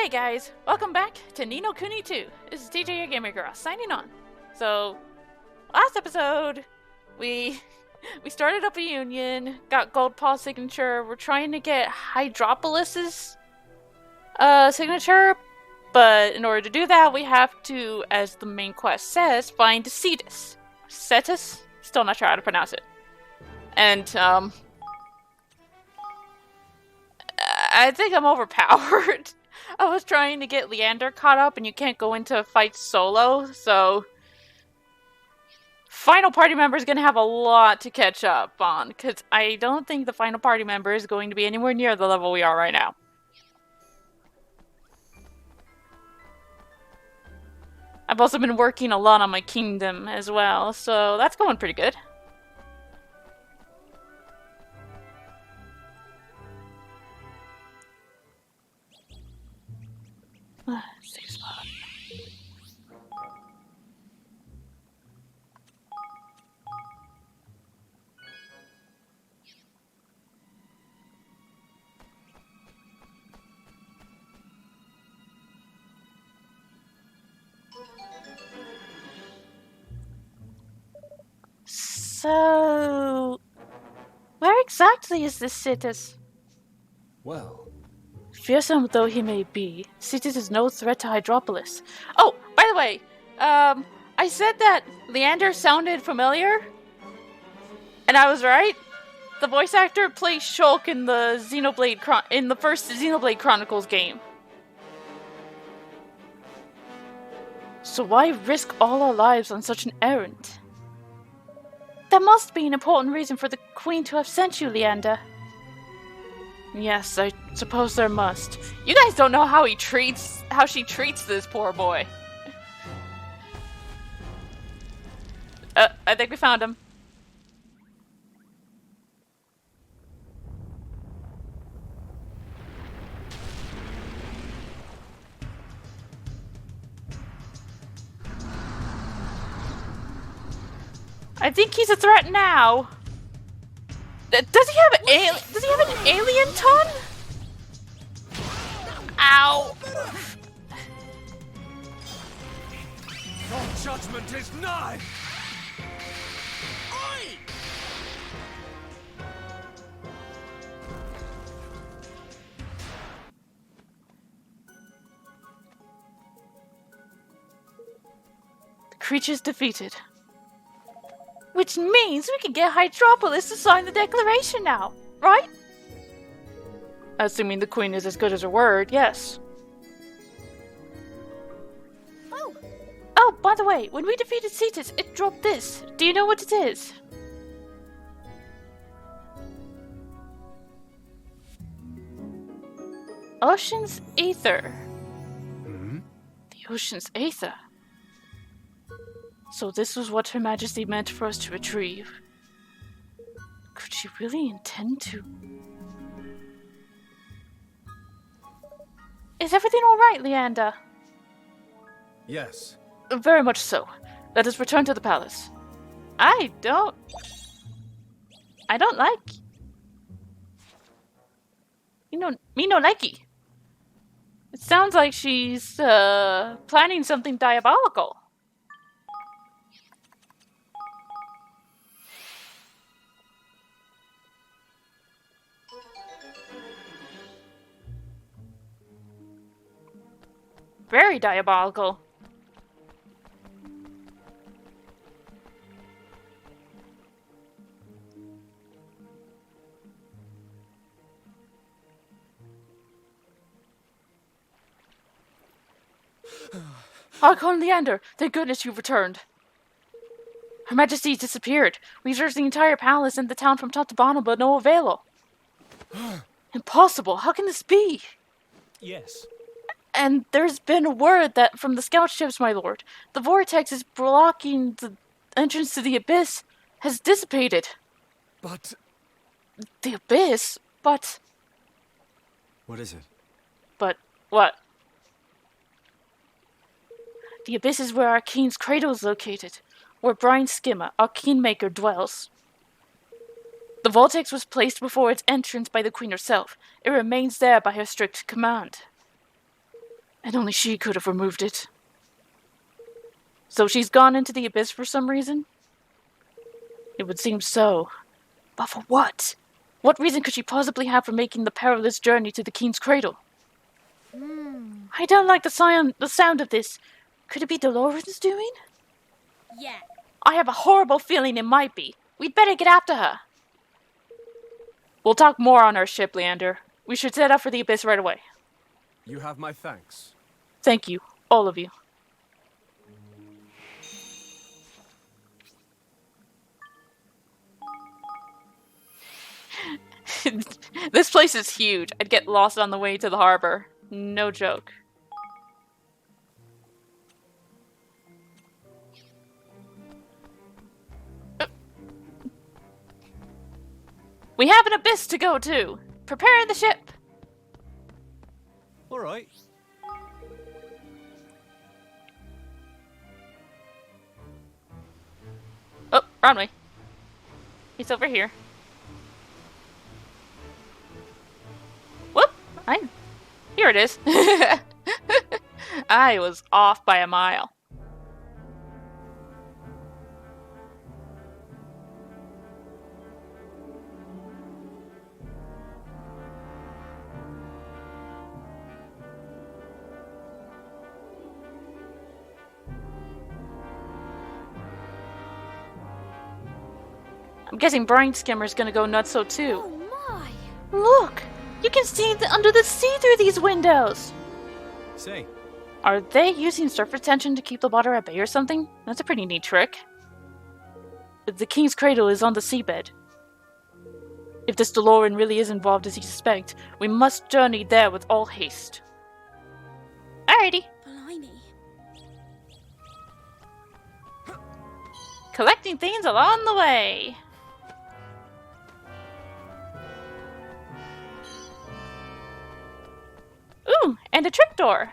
Hey guys, welcome back to Kuni II. This is TJ, your gamer girl, signing on. So, last episode, we started up a union, got Gold Paw signature. We're trying to get Hydropolis's signature, but in order to do that, we have to, as the main quest says, find Cetus. Cetus? Still not sure how to pronounce it. And I think I'm overpowered. I was trying to get Leander caught up, and you can't go into a fight solo, so final party member is going to have a lot to catch up on, because I don't think the final party member is going to be anywhere near the level we are right now. I've also been working a lot on my kingdom as well, so that's going pretty good. Safe spot. So, where exactly is this Cetus? Well, Fearsome though he may be, Cetus is no threat to Hydropolis. Oh, by the way, I said that Leander sounded familiar, and I was right. The voice actor plays Shulk in the in the first Xenoblade Chronicles game. So why risk all our lives on such an errand? That must be an important reason for the Queen to have sent you, Leander. Yes, I suppose there must. You guys don't know how she treats this poor boy. I think we found him. I think he's a threat now. Does he have an alien tongue? Ow! your judgment is nigh! The creature's defeated. Which means we can get Hydropolis to sign the declaration now, right? Assuming the Queen is as good as her word, yes. Oh, by the way, when we defeated Cetus, it dropped this. Do you know what it is? Ocean's Aether. Hmm? The Ocean's Aether. So this was what Her Majesty meant for us to retrieve. Could she really intend to? Is everything alright, Leander? Yes. Very much so. Let us return to the palace. I don't like... Me no likey. It sounds like she's, planning something diabolical. Very diabolical. Archon Leander, thank goodness you've returned. Her Majesty's disappeared. We've searched the entire palace and the town from top to bottom, but no avail. Impossible. How can this be? Yes. And there's been a word that from the scout ships, my lord, the vortex is blocking the entrance to the abyss has dissipated. But... The abyss? But... What is it? But what? The abyss is where our king's cradle is located, where Brian Skimmer, our kingmaker, dwells. The vortex was placed before its entrance by the queen herself. It remains there by her strict command. And only she could have removed it. So she's gone into the abyss for some reason? It would seem so. But for what? What reason could she possibly have for making the perilous journey to the King's Cradle? I don't like the sound of this. Could it be Dolores doing? Yeah. I have a horrible feeling it might be. We'd better get after her. We'll talk more on our ship, Leander. We should set out for the abyss right away. You have my thanks. Thank you, all of you. This place is huge. I'd get lost on the way to the harbor. No joke. We have an abyss to go to. Prepare the ship. All right. Oh, wrong way. He's over here. Whoop! Here it is. I was off by a mile. I'm guessing Brain Skimmer's gonna go nuts so too. Oh my! Look! You can see under the sea through these windows! Say, Are they using surface tension to keep the water at bay or something? That's a pretty neat trick. The King's Cradle is on the seabed. If this DeLorean really is involved as you suspect, we must journey there with all haste. Alrighty. Blimey. Collecting things along the way. Ooh, and a trapdoor.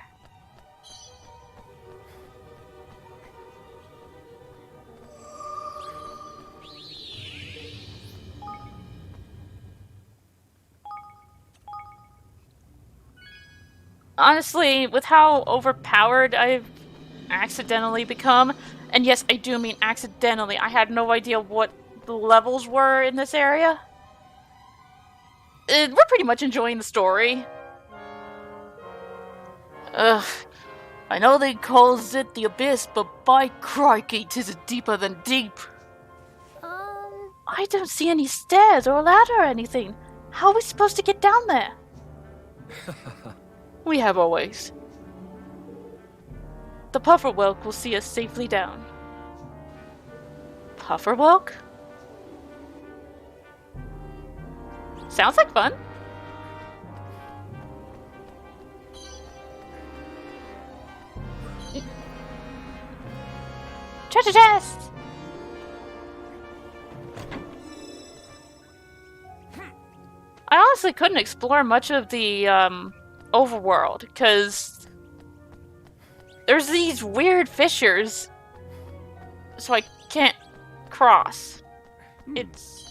Honestly, with how overpowered I've accidentally become, and yes, I do mean accidentally, I had no idea what the levels were in this area. We're pretty much enjoying the story. Ugh. I know they calls it the abyss, but by crikey, 'tis deeper than deep. I don't see any stairs or a ladder or anything. How are we supposed to get down there? We have our ways. The Pufferwelk will see us safely down. Pufferwelk? Sounds like fun. Treasure chest! I honestly couldn't explore much of the overworld because there's these weird fissures, so I can't cross. It's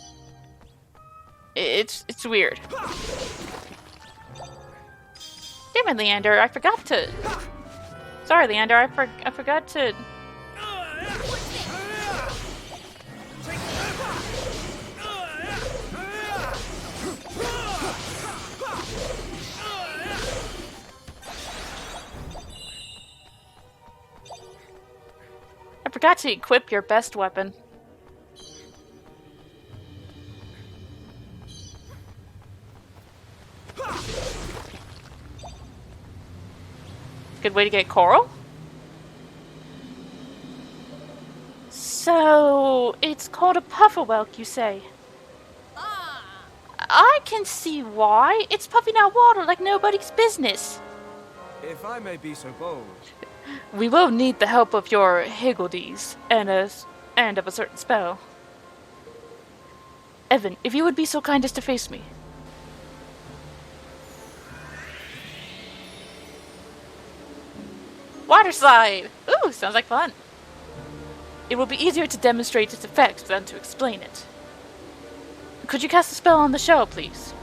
weird. Damn it, Leander! I forgot to. Sorry, Leander. I forgot to. I forgot to equip your best weapon. Good way to get coral? So, it's called a Pufferwelk, you say? I can see why. It's puffing out water like nobody's business. if I may be so bold. We will need the help of your Higgledies and of a certain spell. Evan, if you would be so kind as to face me. Water slide! Ooh, sounds like fun. It will be easier to demonstrate its effects than to explain it. Could you cast a spell on the shell, please?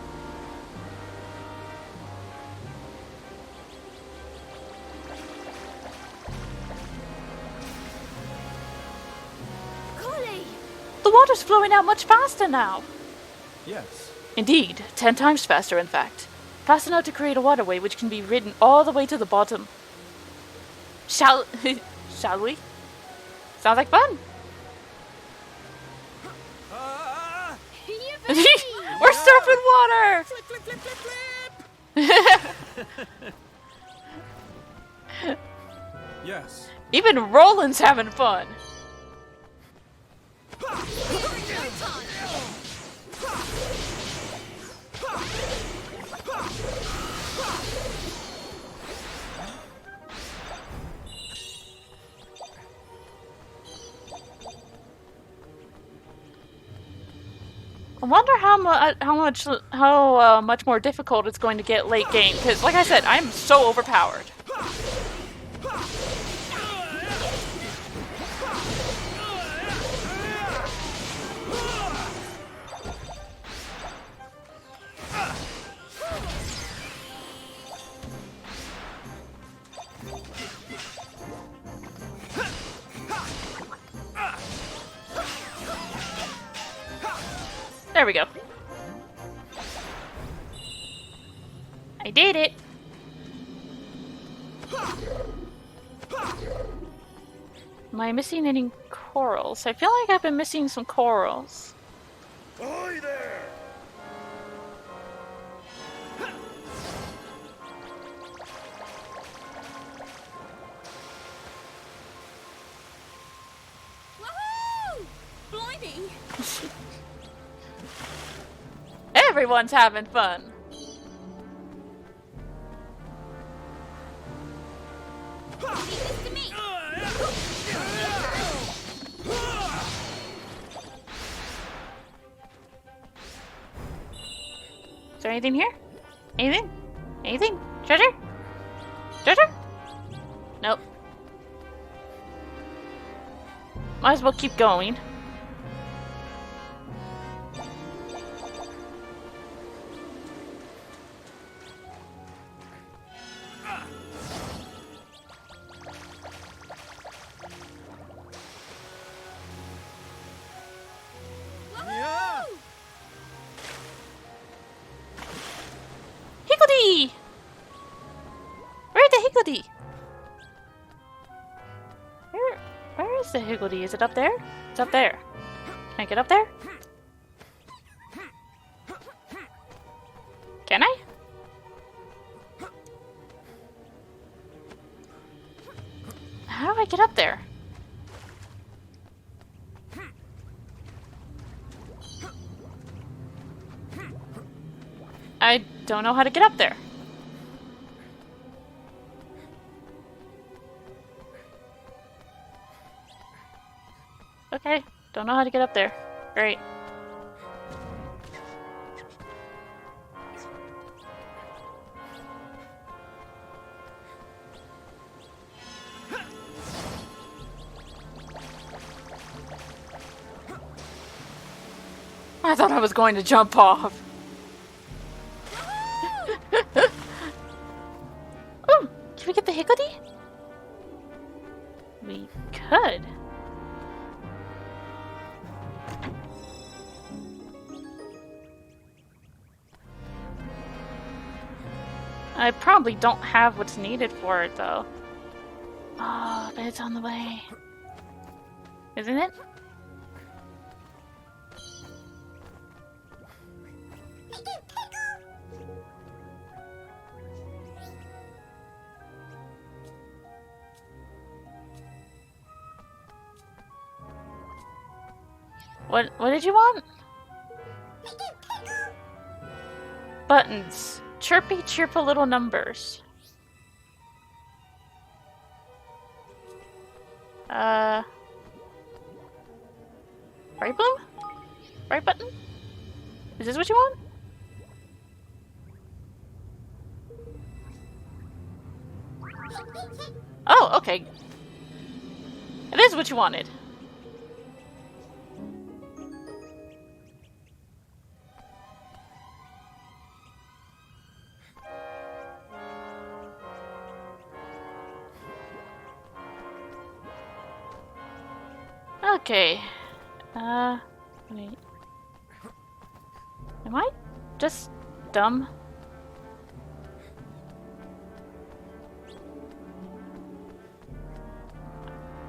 The water's flowing out much faster now. Yes. Indeed, 10 times faster, in fact. Fast enough to create a waterway which can be ridden all the way to the bottom. Shall we? Sounds like fun. We're surfing water! Flip, flip, flip, flip, flip! Yes. Even Roland's having fun. I wonder how much more difficult it's going to get late game, because like I said, I'm so overpowered. There we go. I did it. Am I missing any corals? I feel like I've been missing some corals. Ahoy there! Woohoo! Blimey! Everyone's having fun. Leave this to me. Is there anything here? Anything? Anything? Treasure? Treasure? Nope. Might as well keep going. Yeah. Higgledy! Where's the Higgledy? Where is the Higgledy? Is it up there? It's up there. Can I get up there? Can I? How do I get up there? I don't know how to get up there. Okay, don't know how to get up there. Great. I thought I was going to jump off. Oh, can we get the Higgledy? We could. I probably don't have what's needed for it, though. Oh, but it's on the way. Isn't it? What did you want? Buttons. Chirpy, cheerful little numbers. Right bloom? Right button? Is this what you want? Oh, okay. It is what you wanted. Okay. Wait. Am I just dumb?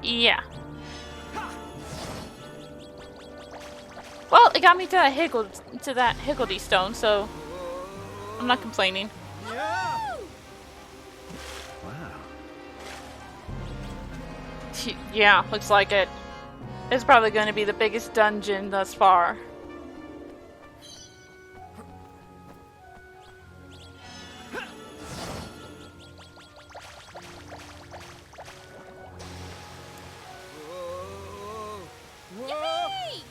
Yeah. Well, it got me to that Higgledy stone, so I'm not complaining. Yeah. Yeah, looks like it. It's probably going to be the biggest dungeon thus far. Yippee!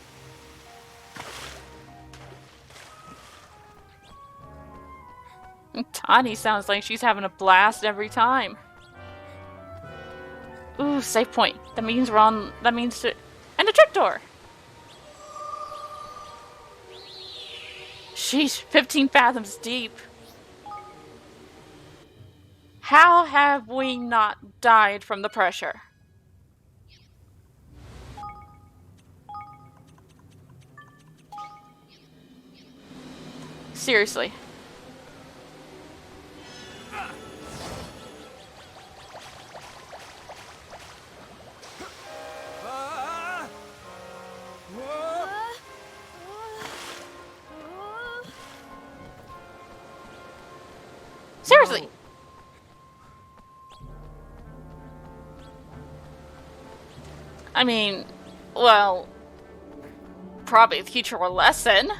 Tani sounds like she's having a blast every time. Ooh, save point. That means we're on. That means to. And a trick door! Sheesh, 15 fathoms deep. How have we not died from the pressure? Seriously. Seriously. I mean, well, probably teach her a lesson.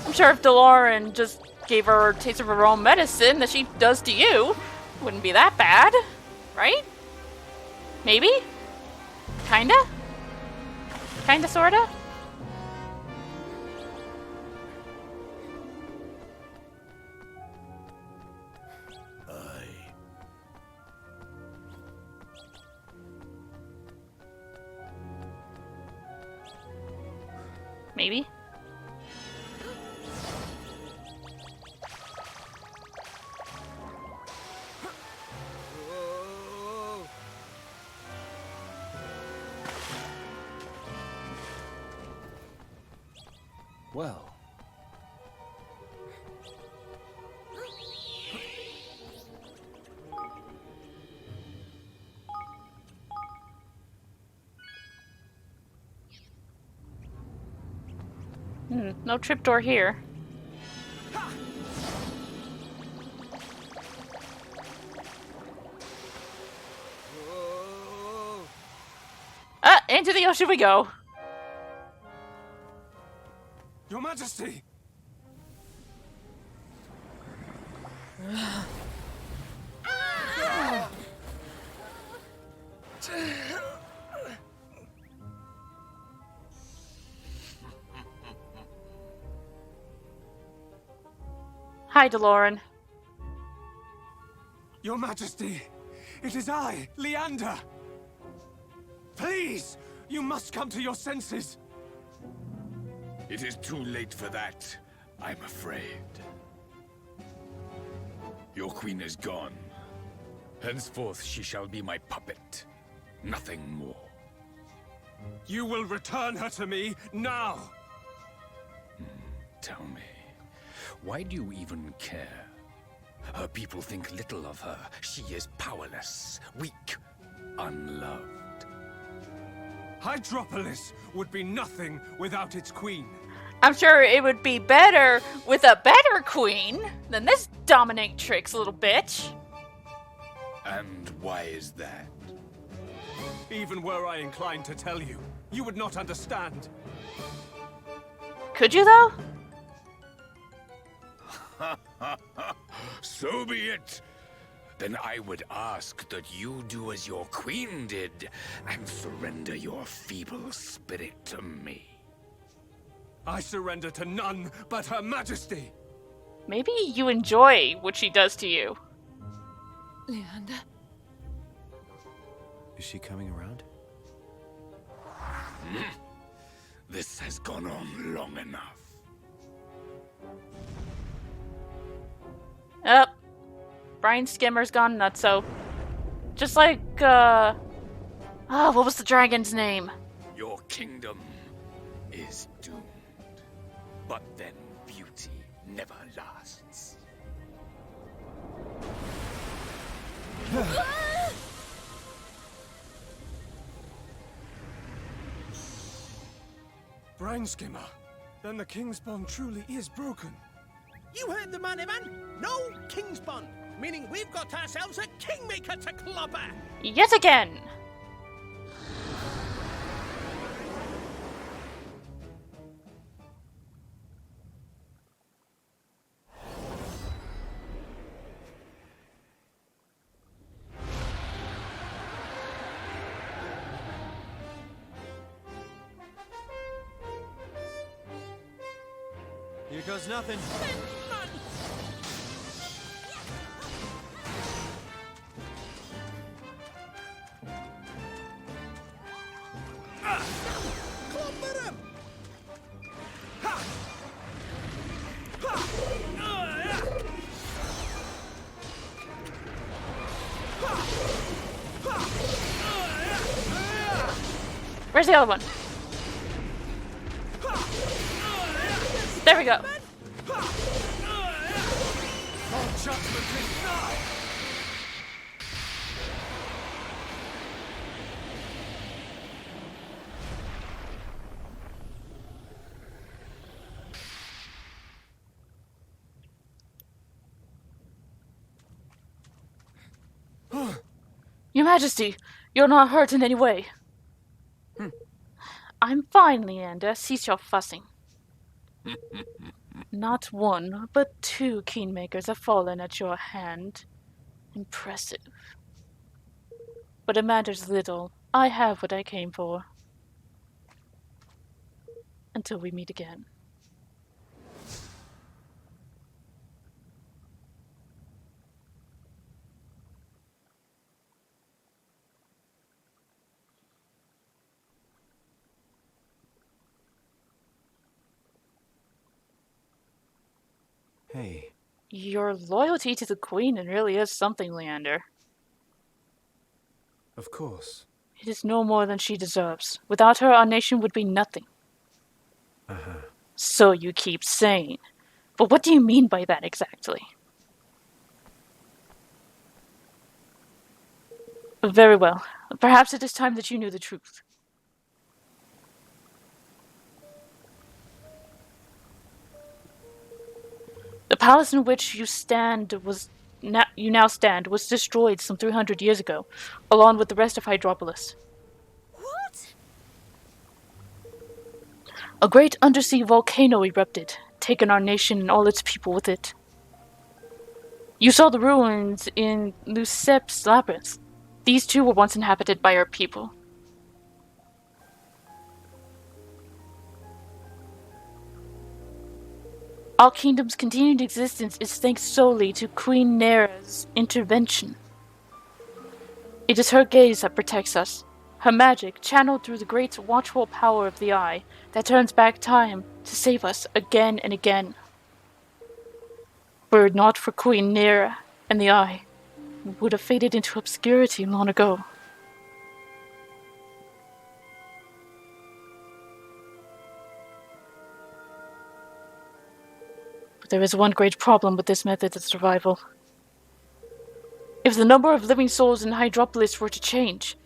I'm sure if DeLorean just gave her a taste of her own medicine that she does to you, wouldn't be that bad, right? Maybe? Kinda? Kinda, sorta? Maybe? Well. No trapdoor here. Into the ocean we go. Your Majesty! Hi, DeLorean. Your Majesty! It is I, Leander! Please! You must come to your senses! It is too late for that, I'm afraid. Your queen is gone. Henceforth she shall be my puppet. Nothing more. You will return her to me, now! Tell me, why do you even care? Her people think little of her. She is powerless, weak, unloved. Hydropolis would be nothing without its queen. I'm sure it would be better with a better queen than this dominatrix little bitch. And why is that? Even were I inclined to tell you, you would not understand. Could you, though? So be it. Then I would ask that you do as your queen did and surrender your feeble spirit to me. I surrender to none but Her Majesty. Maybe you enjoy what she does to you. Leander? Is she coming around? This has gone on long enough. Brian Skimmer's gone nuts, so just like Ah, what was the dragon's name? Your kingdom is doomed. But then beauty never lasts. Brainskimmer. Then the king's bond truly is broken. You heard the man, Evan. No king's bond. Meaning we've got ourselves a kingmaker to clobber. Yet again! Here goes nothing. Clobber him. Where's the other one? There we go. Our judgment is now. Your Majesty, you're not hurt in any way. I'm fine, Leander. Cease your fussing. Not one, but 2 kingmakers have fallen at your hand. Impressive. But it matters little. I have what I came for. Until we meet again. Hey. Your loyalty to the Queen really is something, Leander. Of course. It is no more than she deserves. Without her, our nation would be nothing. So you keep saying. But what do you mean by that exactly? Very well. Perhaps it is time that you knew the truth. The palace in which you now stand was destroyed some 300 years ago, along with the rest of Hydropolis. What? A great undersea volcano erupted, taking our nation and all its people with it. You saw the ruins in Lucep's labyrinth. These too were once inhabited by our people. Our kingdom's continued existence is thanks solely to Queen Nera's intervention. It is her gaze that protects us, her magic channeled through the great watchful power of the Eye that turns back time to save us again and again. Were it not for Queen Nera and the Eye, we would have faded into obscurity long ago. There is one great problem with this method of survival. If the number of living souls in Hydropolis were to change,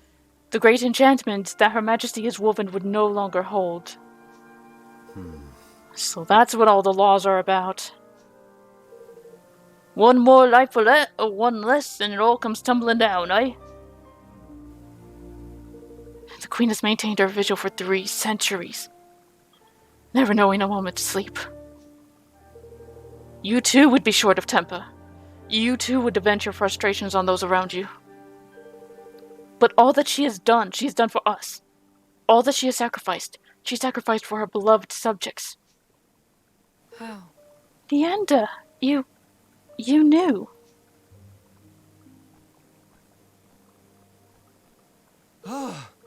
the great enchantment that Her Majesty has woven would no longer hold. So that's what all the laws are about. One more life or one less, and it all comes tumbling down, eh? The Queen has maintained her vigil for 3 centuries, never knowing a moment to sleep. You too would be short of temper. You too would vent your frustrations on those around you. But all that she has done for us. All that she sacrificed for her beloved subjects. How? Leander, you knew.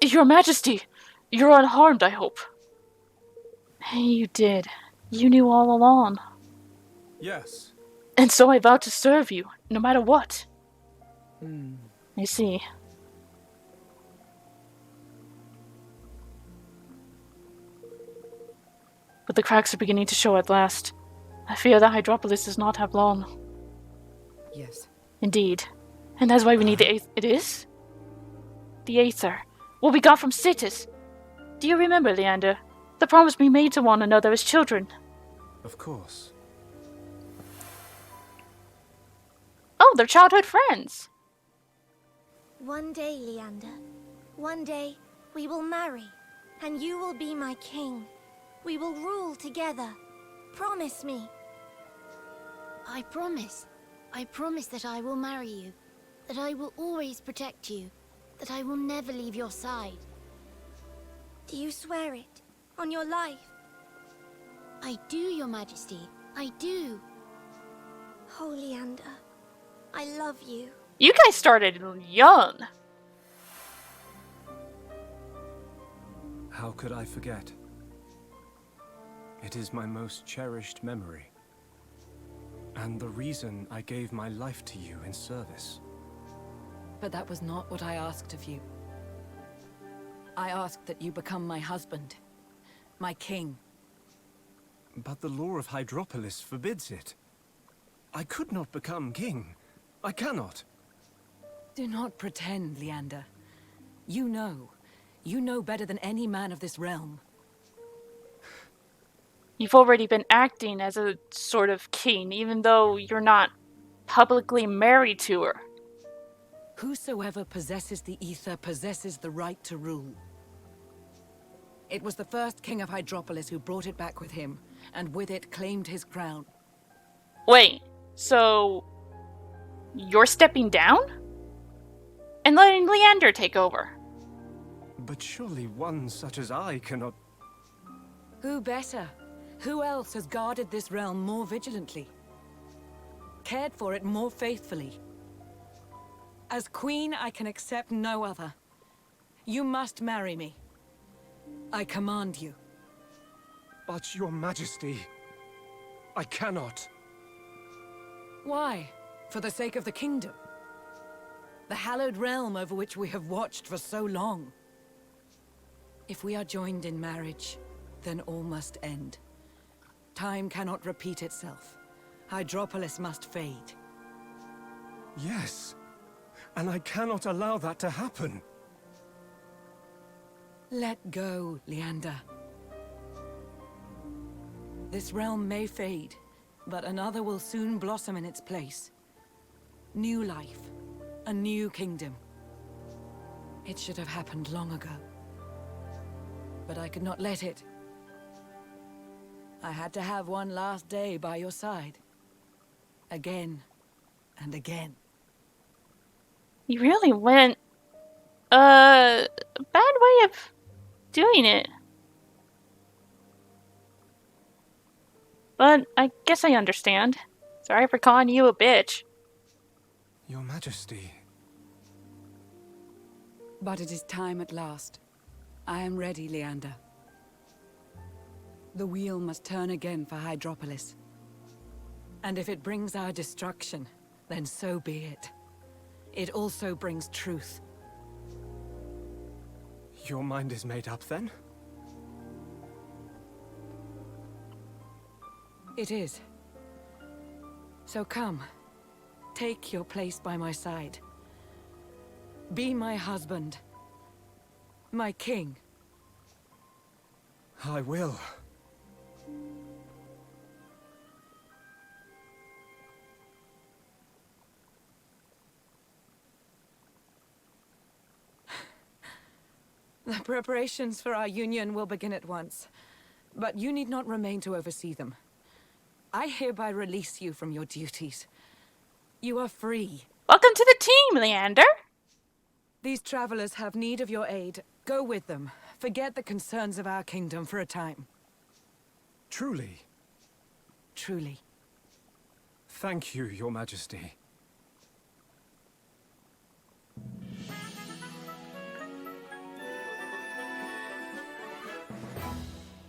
Your Majesty, you're unharmed, I hope. You did. You knew all along. Yes. And so I vowed to serve you, no matter what. You see, but the cracks are beginning to show at last. I fear that Hydropolis does not have long. Yes. Indeed. And that's why we need the Aether. It is? The Aether. What we got from Citus. Do you remember, Leander? The promise we made to one another as children. Of course. Oh, they're childhood friends. One day, Leander. One day, we will marry, and you will be my king. We will rule together. Promise me. I promise. I promise that I will marry you. That I will always protect you. That I will never leave your side. Do you swear it? On your life? I do, Your Majesty. I do. Oh, Leander. I love you. You guys started young. How could I forget? It is my most cherished memory. And the reason I gave my life to you in service. But that was not what I asked of you. I asked that you become my husband. My king. But the law of Hydropolis forbids it. I could not become king. I cannot. Do not pretend, Leander. You know. You know better than any man of this realm. You've already been acting as a sort of king, even though you're not publicly married to her. Whosoever possesses the Aether possesses the right to rule. It was the first king of Hydropolis who brought it back with him, and with it claimed his crown. Wait, so you're stepping down? And letting Leander take over? But surely one such as I cannot... Who better? Who else has guarded this realm more vigilantly? Cared for it more faithfully? As queen, I can accept no other. You must marry me. I command you. But your majesty... I cannot. Why? For the sake of the kingdom? The hallowed realm over which we have watched for so long. If we are joined in marriage, then all must end. Time cannot repeat itself. Hydropolis must fade. Yes. And I cannot allow that to happen. Let go, Leander. This realm may fade, but another will soon blossom in its place. New life. A new kingdom. It should have happened long ago. But I could not let it. I had to have one last day by your side. Again and again. You really went a bad way of doing it. But I guess I understand. Sorry for calling you a bitch. Your majesty... But it is time at last. I am ready, Leander. The wheel must turn again for Hydropolis. And if it brings our destruction, then so be it. It also brings truth. Your mind is made up, then? It is. So come, take your place by my side. Be my husband. My king. I will. The preparations for our union will begin at once. But you need not remain to oversee them. I hereby release you from your duties. You are free. Welcome to the team, Leander! These travelers have need of your aid. Go with them. Forget the concerns of our kingdom for a time. Truly. Truly. Thank you, your majesty.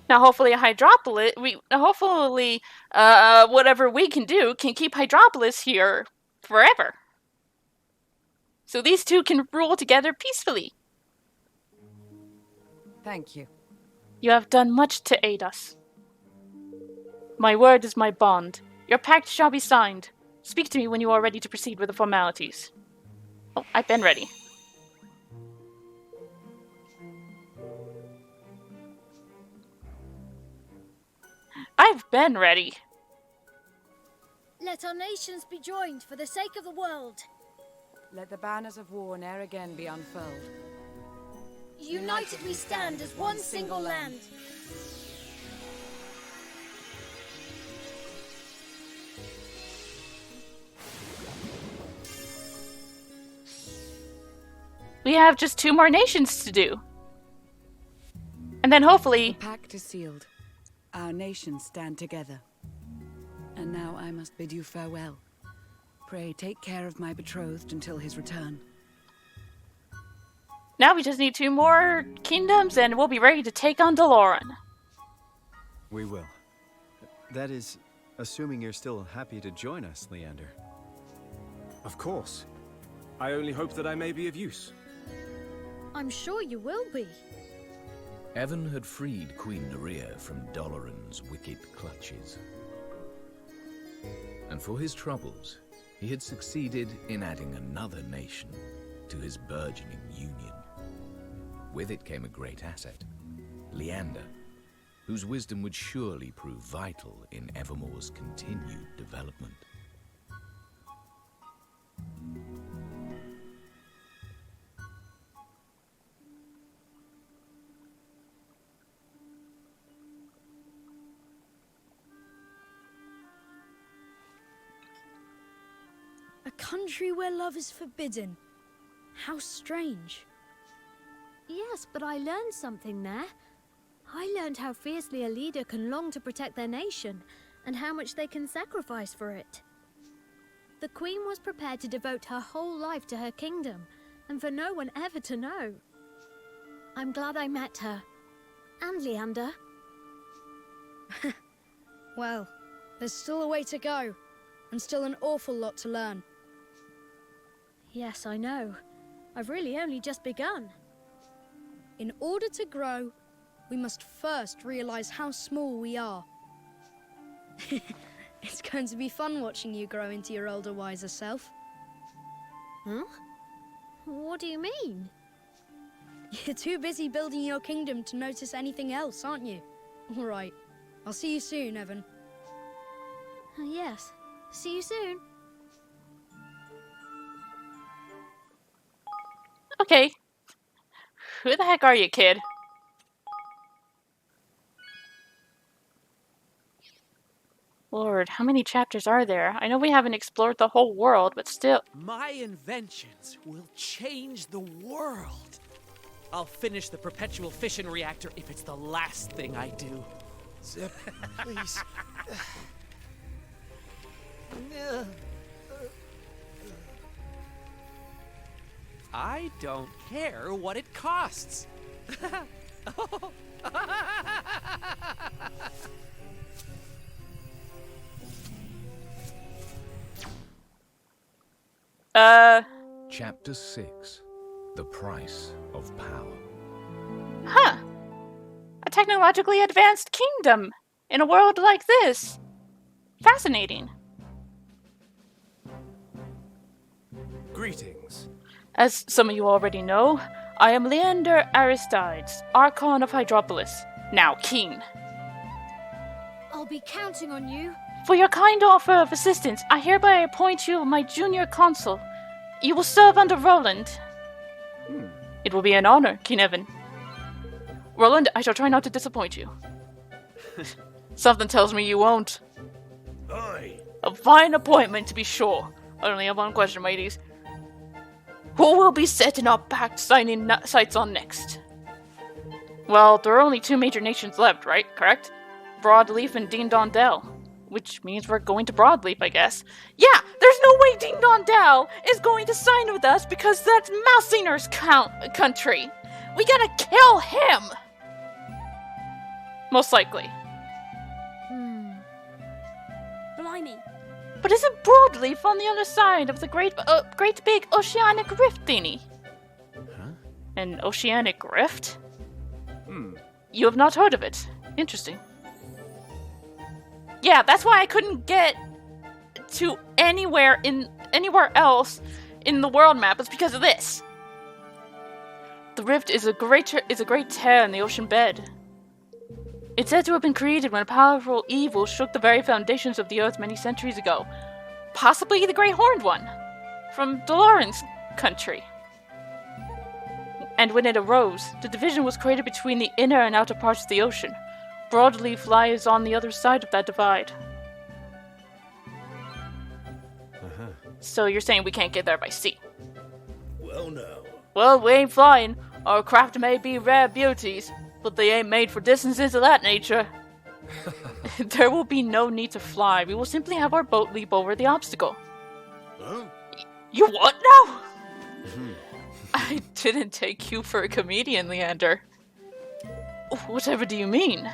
Now, hopefully, whatever we can do can keep Hydropolis here forever. So these two can rule together peacefully. Thank you. You have done much to aid us. My word is my bond. Your pact shall be signed. Speak to me when you are ready to proceed with the formalities. Oh, I've been ready. I've been ready. Let our nations be joined for the sake of the world. Let the banners of war ne'er again be unfurled. United we stand as one single land. We have just 2 more nations to do. And then hopefully... The pact is sealed. Our nations stand together. And now I must bid you farewell. Pray take care of my betrothed until his return. Now we just need 2 more kingdoms and we'll be ready to take on Doloran. We will. That is, assuming you're still happy to join us, Leander. Of course. I only hope that I may be of use. I'm sure you will be. Evan had freed Queen Nerea from Doloran's wicked clutches. And for his troubles, he had succeeded in adding another nation to his burgeoning union. With it came a great asset, Leander, whose wisdom would surely prove vital in Evermore's continued development. A country where love is forbidden. How strange. Yes, but I learned something there. I learned how fiercely a leader can long to protect their nation, and how much they can sacrifice for it. The Queen was prepared to devote her whole life to her kingdom, and for no one ever to know. I'm glad I met her. And Leander. Well, there's still a way to go, and still an awful lot to learn. Yes, I know. I've really only just begun. In order to grow, we must first realize how small we are. It's going to be fun watching you grow into your older, wiser self. Huh? What do you mean? You're too busy building your kingdom to notice anything else, aren't you? All right. I'll see you soon, Evan. Yes. See you soon. Okay. Who the heck are you, kid? Lord, how many chapters are there? I know we haven't explored the whole world, but still... My inventions will change the world. I'll finish the perpetual fission reactor if it's the last thing I do. Zip, please. I don't care what it costs. Chapter 6. The Price of Power. Huh. A technologically advanced kingdom in a world like this. Fascinating. Greetings. As some of you already know, I am Leander Aristides, Archon of Hydropolis, now King. I'll be counting on you. For your kind offer of assistance, I hereby appoint you my junior consul. You will serve under Roland. It will be an honor, King Evan. Roland, I shall try not to disappoint you. Something tells me you won't. Oi. A fine appointment, to be sure. I only have one question, mateys. Who will be setting up pact signing sites on next? Well, there are only 2 major nations left, right? Correct? Broadleaf and Ding Dong Dell. Which means we're going to Broadleaf, I guess. Yeah, there's no way Ding Dong Dell is going to sign with us because that's Mousinger's country. We gotta kill him! Most likely. Blimey. But isn't Broadleaf on the other side of the great big oceanic rift thingy? Huh? An oceanic rift? You have not heard of it. Interesting. Yeah, that's why I couldn't get to anywhere else in the world map. It's because of this. The rift is a great tear in the ocean bed. It's said to have been created when a powerful evil shook the very foundations of the earth many centuries ago. Possibly the Great Horned One from Doloran's country. And when it arose, the division was created between the inner and outer parts of the ocean. Broadleaf lies on the other side of that divide. So you're saying we can't get there by sea? Well, no. Well, we ain't flying. Our craft may be rare beauties, but they ain't made for distances of that nature. There will be no need to fly. We will simply have our boat leap over the obstacle. Huh? You what now? I didn't take you for a comedian, Leander. Whatever do you mean?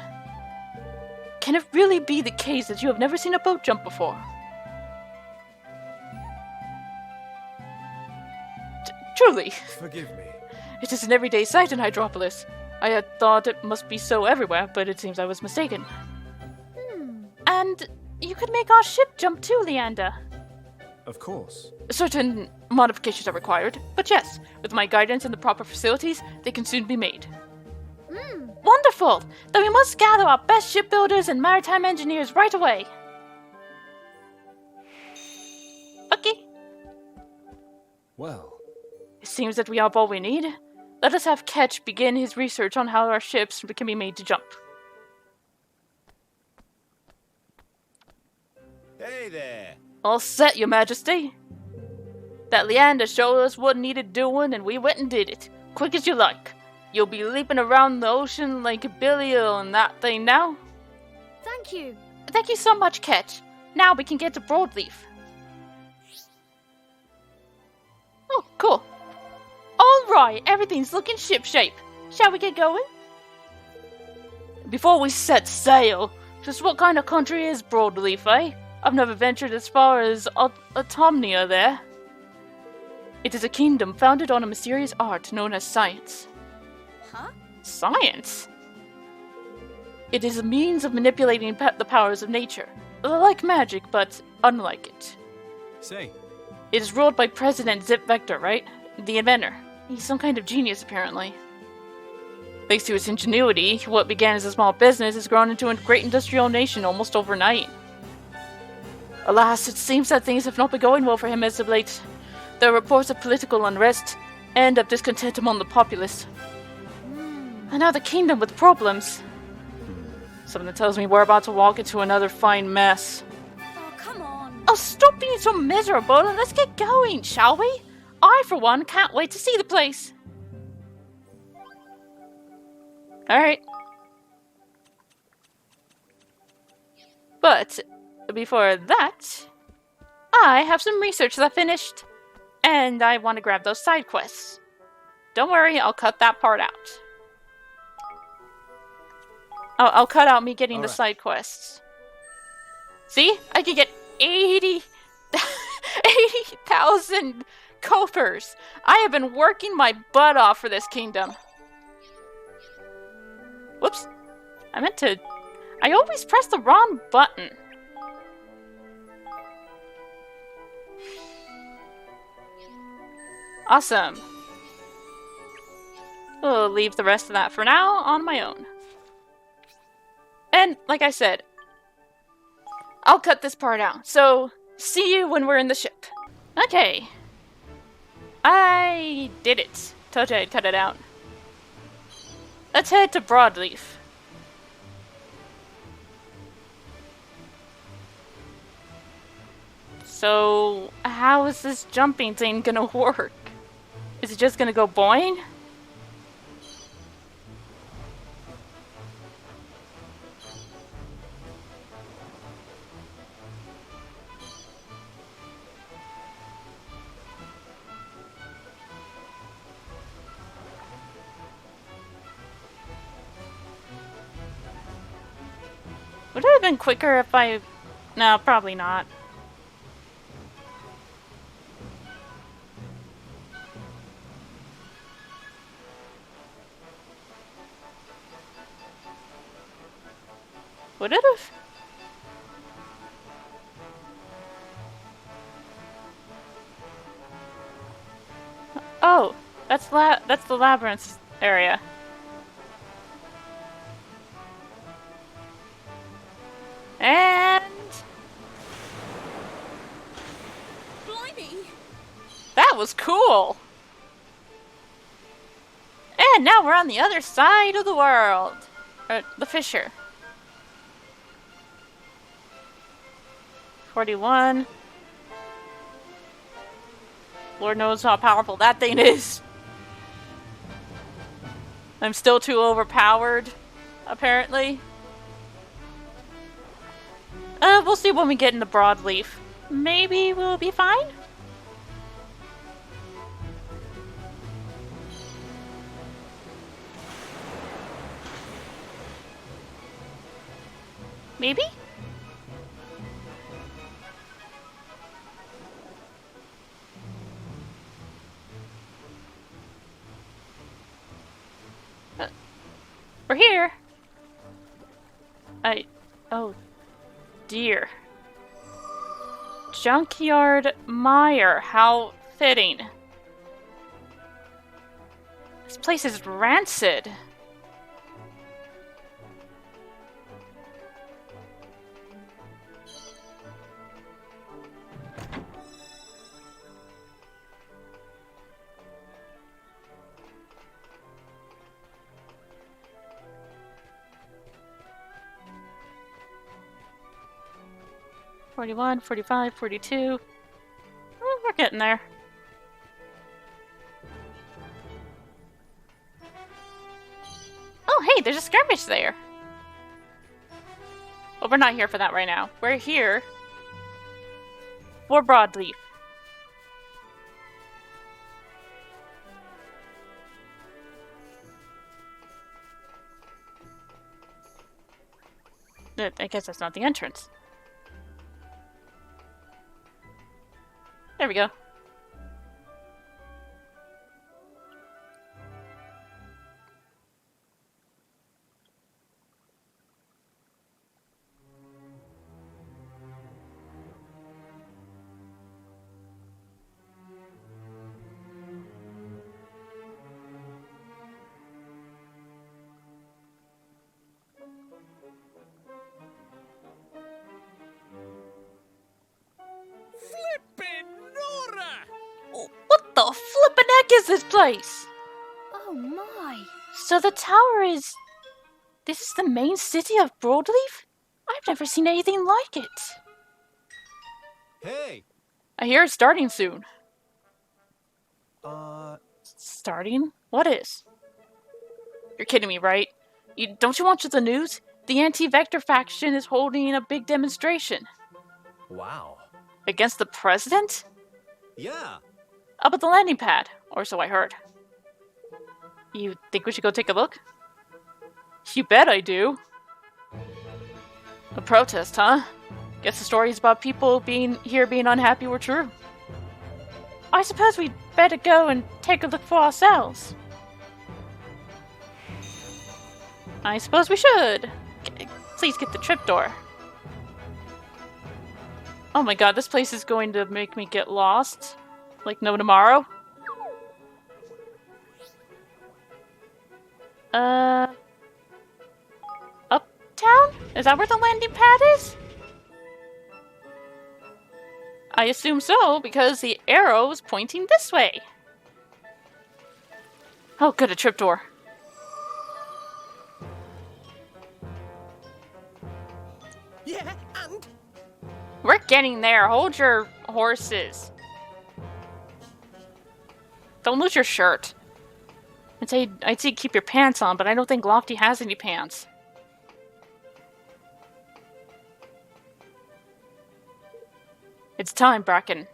Can it really be the case that you have never seen a boat jump before? Truly. Forgive me. It is an everyday sight in Hydropolis. I had thought it must be so everywhere, but it seems I was mistaken. And you could make our ship jump too, Leander. Of course. Certain modifications are required, but yes, with my guidance and the proper facilities, they can soon be made. Wonderful! Then we must gather our best shipbuilders and maritime engineers right away. Okay. Well. It seems that we have all we need. Let us have Ketch begin his research on how our ships can be made to jump. Hey there. All set, Your Majesty. That Leander showed us what needed doing, and we went and did it. Quick as you like. You'll be leaping around the ocean like a billion and that thing now. Thank you. Thank you so much, Ketch. Now we can get to Broadleaf. Oh, cool. Alright, everything's looking shipshape. Shall we get going? Before we set sail, just what kind of country is Broadleaf, eh? I've never ventured as far as Automnia there. It is a kingdom founded on a mysterious art known as science. Huh? Science? It is a means of manipulating the powers of nature. Like magic, but unlike it. Say. It is ruled by President Zip Vector, right? The inventor. He's some kind of genius, apparently. Thanks to its ingenuity, what began as a small business has grown into a great industrial nation almost overnight. Alas, it seems that things have not been going well for him as of late. There are reports of political unrest and of discontent among the populace. And now the kingdom with problems. Something tells me we're about to walk into another fine mess. Oh, come on. Oh, stop being so miserable and let's get going, shall we? I, for one, can't wait to see the place. Alright. But before that, I have some research that I finished, and I want to grab those side quests. Don't worry, I'll cut that part out. I'll cut out me getting the side quests. See? I can get 80,000 coppers. I have been working my butt off for this kingdom. Whoops. I always press the wrong button. Awesome. We'll leave the rest of that for now on my own. And, like I said, I'll cut this part out. So, see you when we're in the ship. Okay. I did it. Told you I'd cut it out. Let's head to Broadleaf. So, how is this jumping thing gonna work? Is it just gonna go boing? Would it have been quicker if I... No, probably not. Would it have? Oh, that's the labyrinth area. And Blimey! that was cool. And now we're on the other side of the world. The fissure. 41. Lord knows how powerful that thing is. I'm still too overpowered, apparently. We'll see when we get into Broadleaf. Maybe we'll be fine? Maybe? We're here. Oh dear. Junkyard Mire, how fitting. This place is rancid. $41, $45, $42. Oh, we're getting there. Oh, hey, there's a skirmish there. But we're not here for that right now. We're here for Broadleaf. I guess that's not the entrance. There we go. What the flippin' heck is this place? Oh my. So the tower is... This is the main city of Broadleaf? I've never seen anything like it. Hey! I hear it's starting soon. Starting? What is? You're kidding me, right? Don't you watch the news? The anti-Vector faction is holding a big demonstration. Wow. Against the president? Yeah. Up at the landing pad, or so I heard. You think we should go take a look? You bet I do. A protest, huh? Guess the stories about people being unhappy were true. I suppose we'd better go and take a look for ourselves. I suppose we should. Please get the trapdoor. Oh my god, this place is going to make me get lost. Like no tomorrow. Uptown? Is that where the landing pad is? I assume so, because the arrow is pointing this way. Oh, good, a trapdoor. Yeah, and? We're getting there. Hold your horses. Don't lose your shirt. I'd say keep your pants on, but I don't think Lofty has any pants. It's time, Bracken.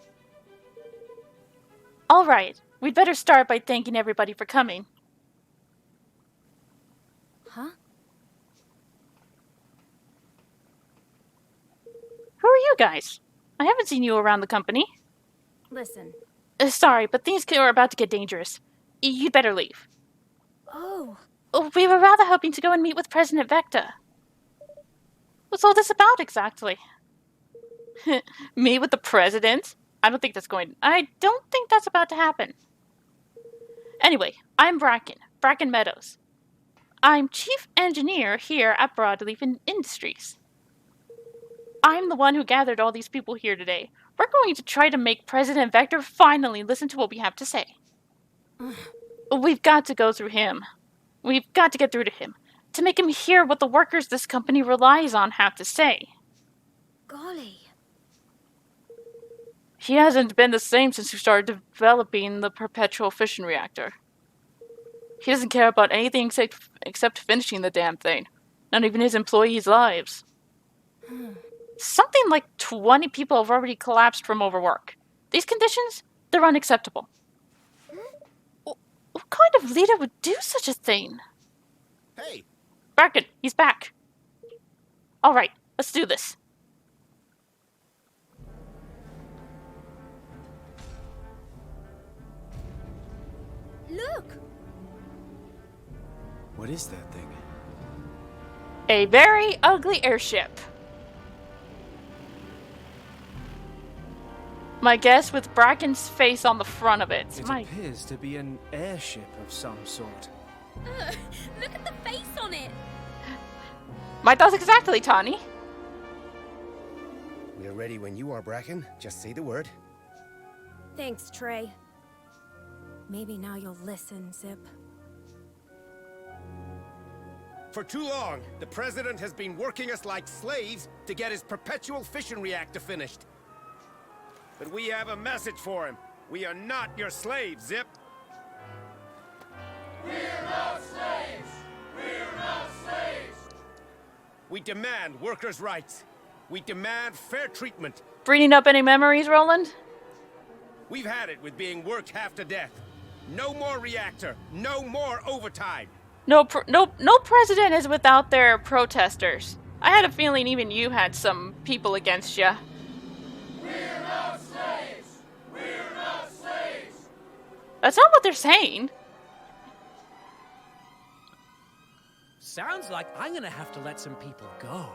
Alright, we'd better start by thanking everybody for coming. Huh? Who are you guys? I haven't seen you around the company. Listen. Sorry, but things are about to get dangerous. You'd better leave. Oh. We were rather hoping to go and meet with President Vector. What's all this about, exactly? Meet with the president? I don't think that's about to happen. Anyway, I'm Bracken Meadows. I'm chief engineer here at Broadleaf Industries. I'm the one who gathered all these people here today. We're going to try to make President Vector finally listen to what we have to say. We've got to go through him. We've got to get through to him, to make him hear what the workers this company relies on have to say. Golly. He hasn't been the same since we started developing the perpetual fission reactor. He doesn't care about anything except finishing the damn thing. Not even his employees' lives. Something like 20 people have already collapsed from overwork. These conditions, they're unacceptable. What kind of leader would do such a thing? Hey! Bracken, he's back. Alright, let's do this. Look! What is that thing? A very ugly airship. My guess with Bracken's face on the front of it. It appears to be an airship of some sort. Look at the face on it! My thoughts exactly, Tawny. We're ready when you are, Bracken. Just say the word. Thanks, Trey. Maybe now you'll listen, Zip. For too long, the President has been working us like slaves to get his perpetual fission reactor finished. But we have a message for him. We are not your slaves, Zip. We're not slaves! We're not slaves! We demand workers' rights. We demand fair treatment. Bringing up any memories, Roland? We've had it with being worked half to death. No more reactor. No more overtime. No president is without their protesters. I had a feeling even you had some people against you. We're not slaves! We're not slaves! That's not what they're saying. Sounds like I'm gonna have to let some people go.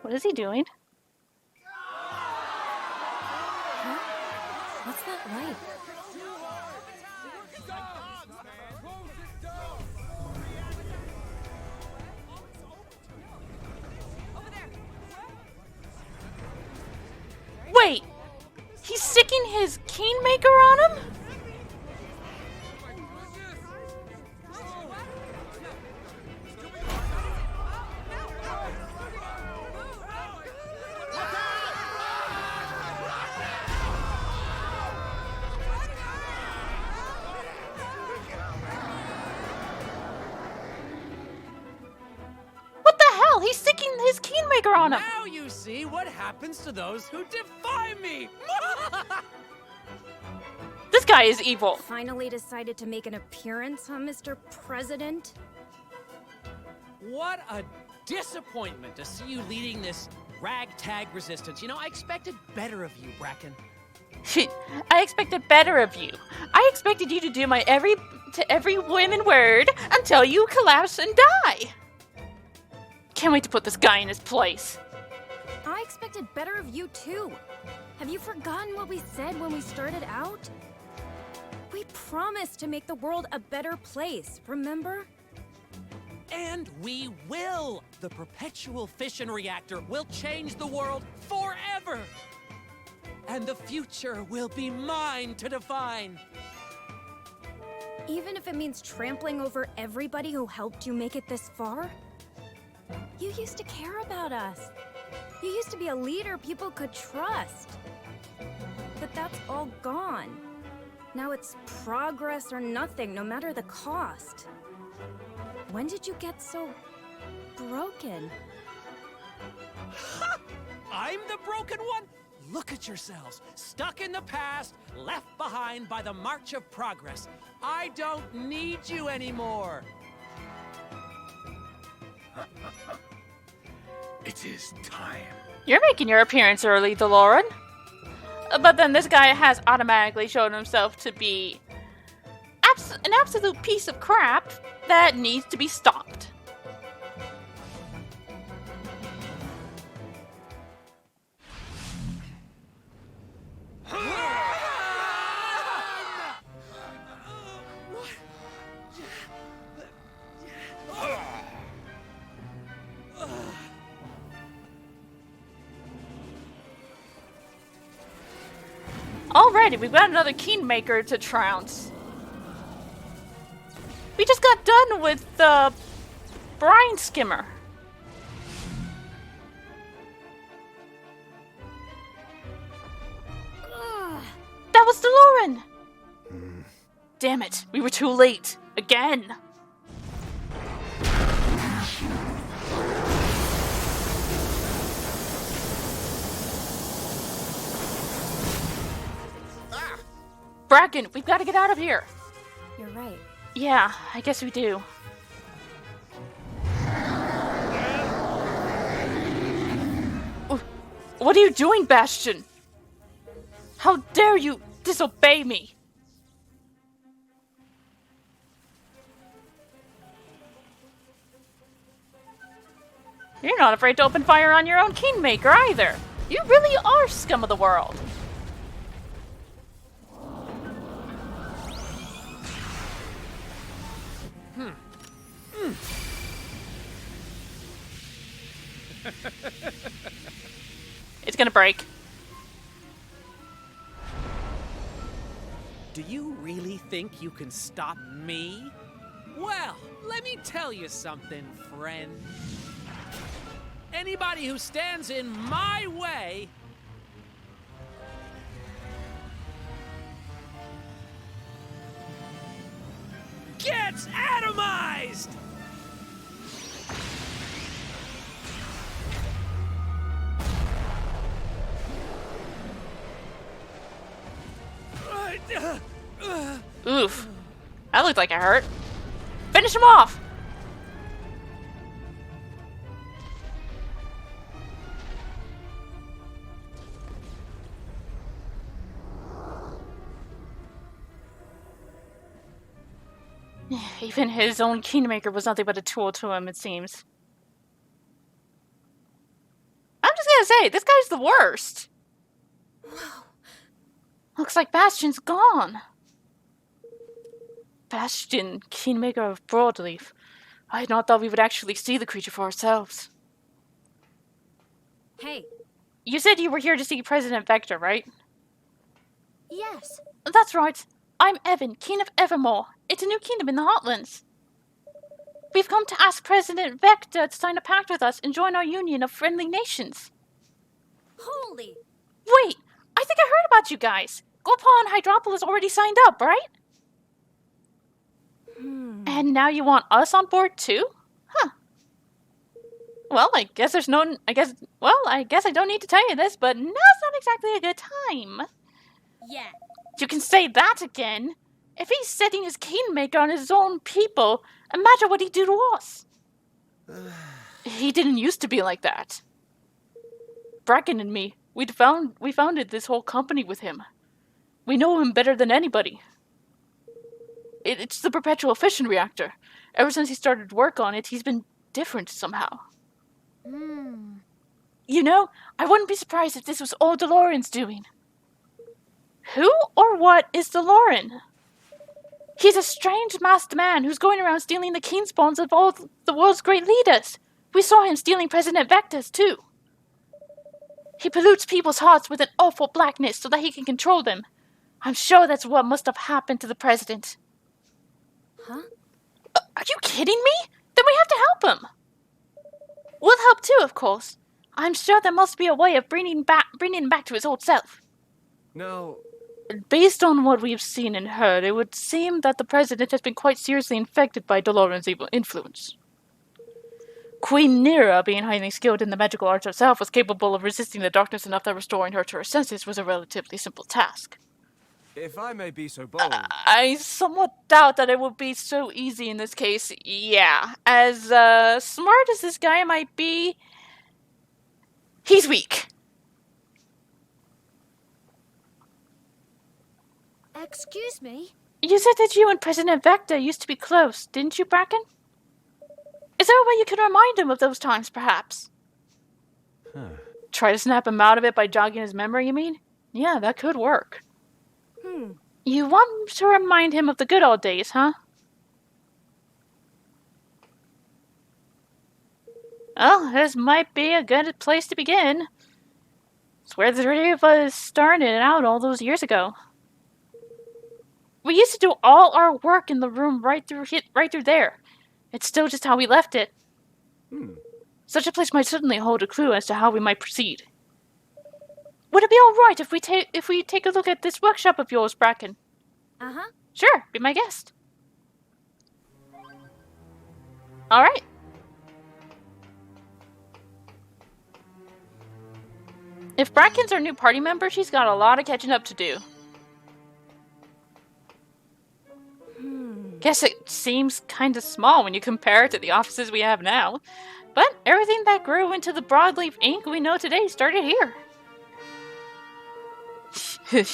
What is he doing? What's that light? Wait! He's sticking his Kingmaker on him? He's sticking his Kingmaker on him! Now you see what happens to those who defy me! This guy is evil. Finally decided to make an appearance, huh, Mr. President? What a disappointment to see you leading this ragtag resistance. You know, I expected better of you, Bracken. I expected better of you. I expected you to do my every women word until you collapse and die. Can't wait to put this guy in his place. I expected better of you, too. Have you forgotten what we said when we started out? We promised to make the world a better place, remember? And we will! The perpetual fission reactor will change the world forever! And the future will be mine to define! Even if it means trampling over everybody who helped you make it this far? You used to care about us. You used to be a leader people could trust. But that's all gone. Now it's progress or nothing, no matter the cost. When did you get so broken? I'm the broken one? Look at yourselves, stuck in the past, left behind by the march of progress. I don't need you anymore. It is time. You're making your appearance early, DeLorean. But then this guy has automatically shown himself to be an absolute piece of crap that needs to be stopped. Alrighty, we've got another Kingmaker to trounce. We just got done with the brine skimmer. That was DeLorean! Damn it, we were too late. Again. Bracken, we've got to get out of here. You're right. Yeah, I guess we do. What are you doing, Bastion? How dare you disobey me? You're not afraid to open fire on your own Kingmaker either. You really are scum of the world. It's gonna break. Do you really think you can stop me? Well, let me tell you something, friend. Anybody who stands in my way gets atomized! Oof. That looked like it hurt. Finish him off! Even his own Kingmaker was nothing but a tool to him, it seems. I'm just gonna say, this guy's the worst. Looks like Bastion's gone. Bastion, Kingmaker of Broadleaf. I had not thought we would actually see the creature for ourselves. Hey. You said you were here to see President Vector, right? Yes. That's right. I'm Evan, King of Evermore. It's a new kingdom in the Heartlands. We've come to ask President Vector to sign a pact with us and join our union of friendly nations. Holy! Wait! I think I heard about you guys. Gopal and Hydropolis already signed up, right? And now you want us on board too? Huh. Well, I guess I don't need to tell you this, but now's not exactly a good time. Yeah. You can say that again. If he's setting his Kingmaker on his own people, imagine what he'd do to us. He didn't used to be like that. Bracken and me, we founded this whole company with him. We know him better than anybody. It's the perpetual fission reactor. Ever since he started work on it, he's been different somehow. You know, I wouldn't be surprised if this was all DeLorean's doing. Who or what is DeLorean? He's a strange masked man who's going around stealing the king spawns of all the world's great leaders. We saw him stealing President Vector's too. He pollutes people's hearts with an awful blackness so that he can control them. I'm sure that's what must have happened to the president. Huh? Are you kidding me? Then we have to help him. We'll help too, of course. I'm sure there must be a way of bringing him back to his old self. Now, based on what we've seen and heard, it would seem that the president has been quite seriously infected by DeLorean's evil influence. Queen II, being highly skilled in the magical arts herself, was capable of resisting the darkness enough that restoring her to her senses was a relatively simple task. if I may be so bold... I somewhat doubt that it would be so easy in this case. Yeah, as smart as this guy might be, he's weak. Excuse me? You said that you and President Vector used to be close, didn't you, Bracken? Is there a way you can remind him of those times, perhaps? Try to snap him out of it by jogging his memory, you mean? Yeah, that could work. You want to remind him of the good old days, huh? Well, this might be a good place to begin. Swear the three of us started out all those years ago. We used to do all our work in the room right through there. It's still just how we left it. Such a place might certainly hold a clue as to how we might proceed. Would it be all right if we take a look at this workshop of yours, Bracken? Uh-huh. Sure, be my guest. All right. If Bracken's our new party member, she's got a lot of catching up to do. Guess it seems kind of small when you compare it to the offices we have now. But everything that grew into the broadleaf ink we know today started here.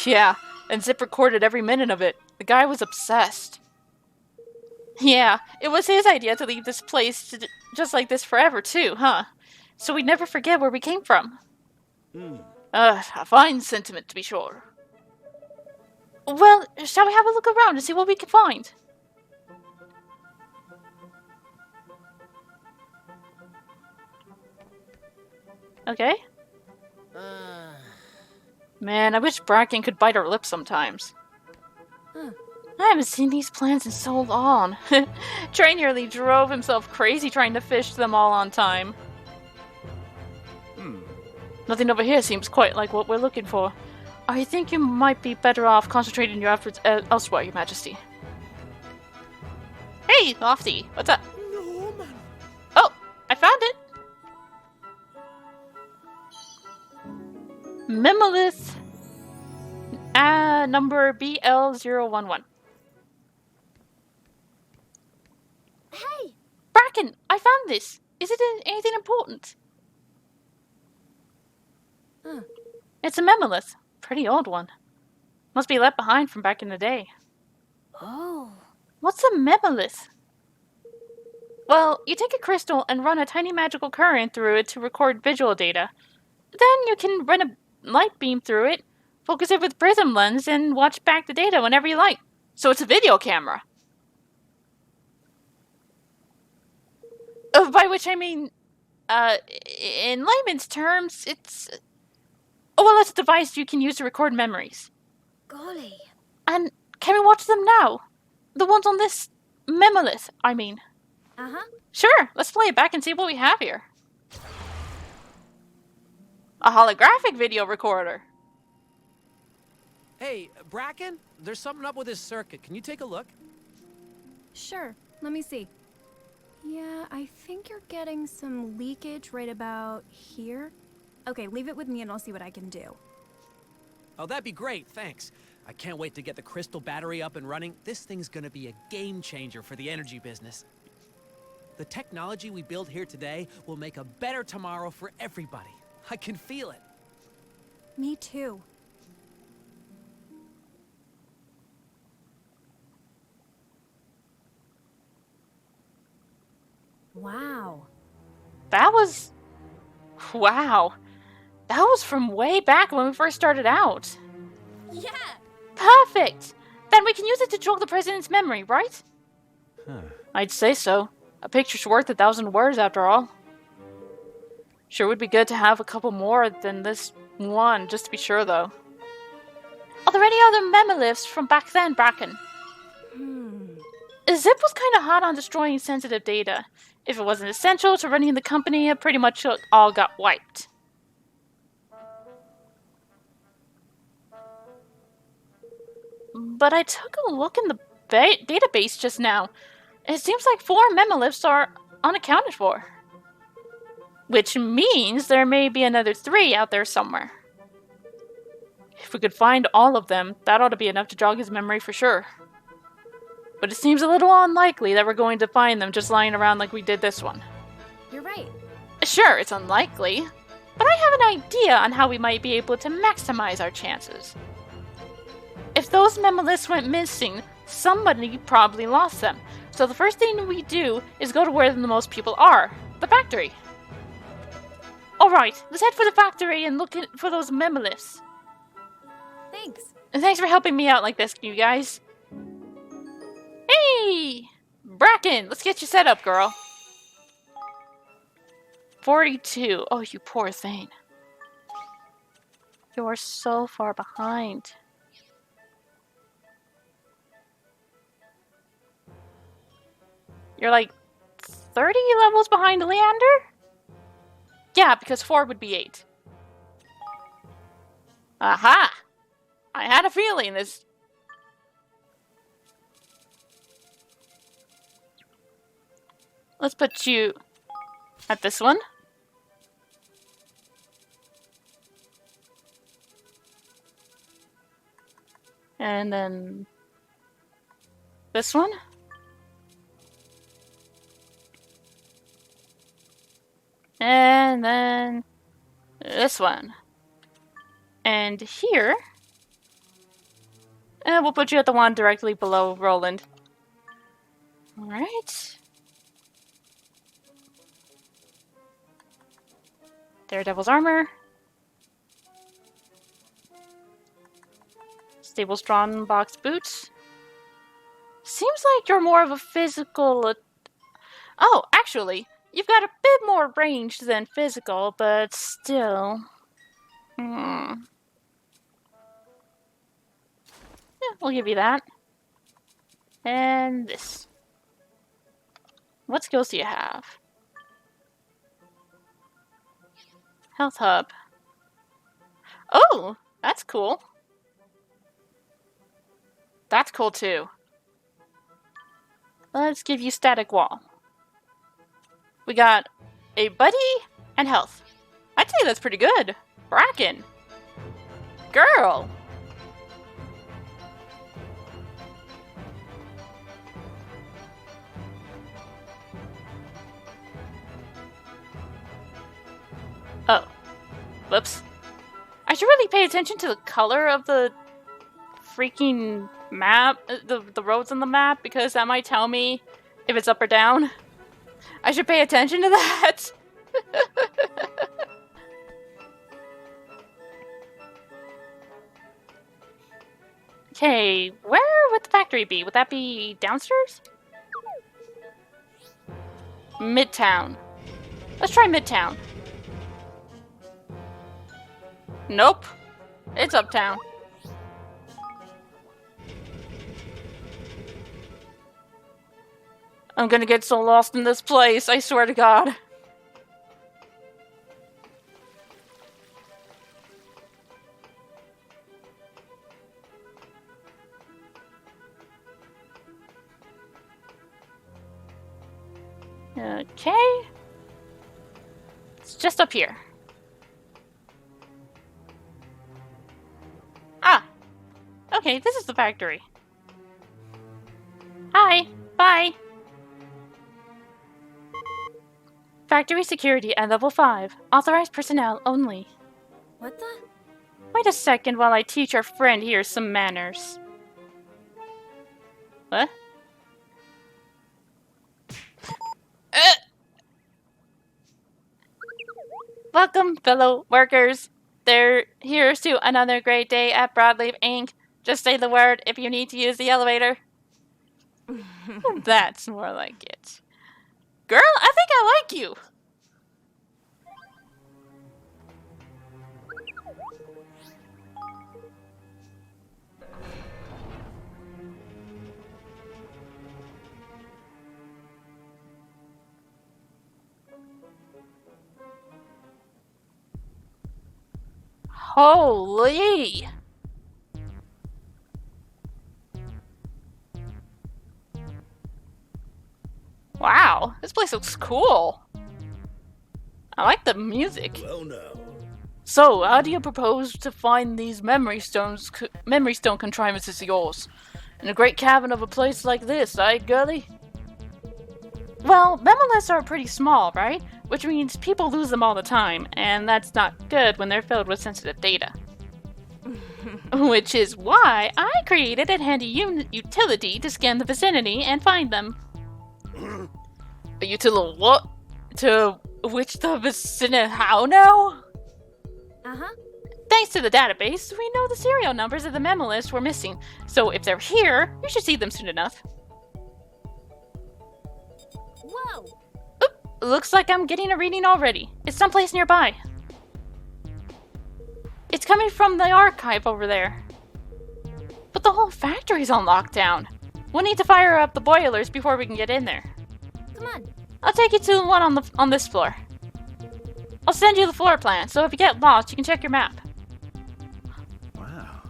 Yeah, and Zip recorded every minute of it. The guy was obsessed. Yeah, it was his idea to leave this place just like this forever too, huh? So we'd never forget where we came from. A fine sentiment, to be sure. Well, shall we have a look around and see what we can find? Okay. Man, I wish Bracken could bite her lip sometimes. I haven't seen these plants in so long. Trey nearly drove himself crazy trying to fish them all on time. Nothing over here seems quite like what we're looking for. I think you might be better off concentrating your efforts elsewhere, Your Majesty. Hey, Lofty, what's up? Norman. Oh, I found it! Memolith, number BL011. Hey! Bracken, I found this. Is it anything important? It's a memolith. Pretty old one. Must be left behind from back in the day. Oh. What's a memolith? Well, you take a crystal and run a tiny magical current through it to record visual data. Then you can run a light beam through it, focus it with prism lens, and watch back the data whenever you like. So it's a video camera. By which I mean, in layman's terms, it's... Oh, well, it's a device you can use to record memories. Golly. And can we watch them now? The ones on this memolith, I mean. Uh-huh. Sure, let's play it back and see what we have here. A holographic video recorder. Hey, Bracken, there's something up with this circuit. Can you take a look? Sure. Let me see. Yeah, I think you're getting some leakage right about here. Okay, leave it with me and I'll see what I can do. Oh, that'd be great, thanks. I can't wait to get the crystal battery up and running. This thing's gonna be a game changer for the energy business. The technology we build here today will make a better tomorrow for everybody. I can feel it. Me too. Wow. That was... Wow. That was from way back when we first started out. Yeah! Perfect! Then we can use it to jog the president's memory, right? I'd say so. A picture's worth 1,000 words, after all. Sure would be good to have a couple more than this one, just to be sure, though. Are there any other memoliths from back then, Bracken? Zip was kind of hot on destroying sensitive data. If it wasn't essential to running the company, it pretty much all got wiped. But I took a look in the database just now. It seems like 4 memoliths are unaccounted for. Which means there may be another 3 out there somewhere. If we could find all of them, that ought to be enough to jog his memory for sure. But it seems a little unlikely that we're going to find them just lying around like we did this one. You're right. Sure, it's unlikely, but I have an idea on how we might be able to maximize our chances. If those memoliths went missing, somebody probably lost them. So the first thing we do is go to where the most people are, the factory. Alright, let's head for the factory and look for those memoliths. Thanks. And thanks for helping me out like this, you guys. Hey! Bracken, let's get you set up, girl. 42. Oh, you poor thing. You're so far behind. You're like 30 levels behind Leander? Yeah, because 4 would be 8. Aha! I had a feeling this... Let's put you at this one. And then this one. And then this one. And here. And we'll put you at the one directly below Roland. Alright. Daredevil's armor. Stable strong box boots. Seems like you're more of a physical... Oh, actually, you've got a bit more range than physical, but still... Yeah, we'll give you that. And this. What skills do you have? Health hub. Oh, that's cool. That's cool too. Let's give you static wall. We got a buddy and health. I'd say that's pretty good. Bracken. Girl. Oh. Whoops. I should really pay attention to the color of the freaking map, the roads on the map, because that might tell me if it's up or down. I should pay attention to that. Okay, where would the factory be? Would that be downstairs? Midtown. Let's try Midtown. Nope. It's uptown. I'm gonna get so lost in this place, I swear to God. Okay. It's just up here. Ah! Okay, this is the factory. Hi! Bye! Factory security at level 5. Authorized personnel only. What the? Wait a second while I teach our friend here some manners. What? Welcome, fellow workers. Here's to another great day at Broadleaf Inc. Just say the word if you need to use the elevator. That's more like it. Girl, I think I like you. Holy! Wow, this place looks cool. I like the music. Well, no. So, how do you propose to find these memory stone contrivances of yours? In a great cavern of a place like this, eh, girlie? Well, memolisks are pretty small, right? Which means people lose them all the time, and that's not good when they're filled with sensitive data. Which is why I created a handy utility to scan the vicinity and find them. A utility what? To which the vicinity how now? Uh-huh. Thanks to the database, we know the serial numbers of the memolisks we're missing, so if they're here, we should see them soon enough. Whoa! Oop, looks like I'm getting a reading already. It's someplace nearby. It's coming from the archive over there. But the whole factory's on lockdown. We'll need to fire up the boilers before we can get in there. Come on. I'll take you to the one on this floor. I'll send you the floor plan, so if you get lost, you can check your map. Wow.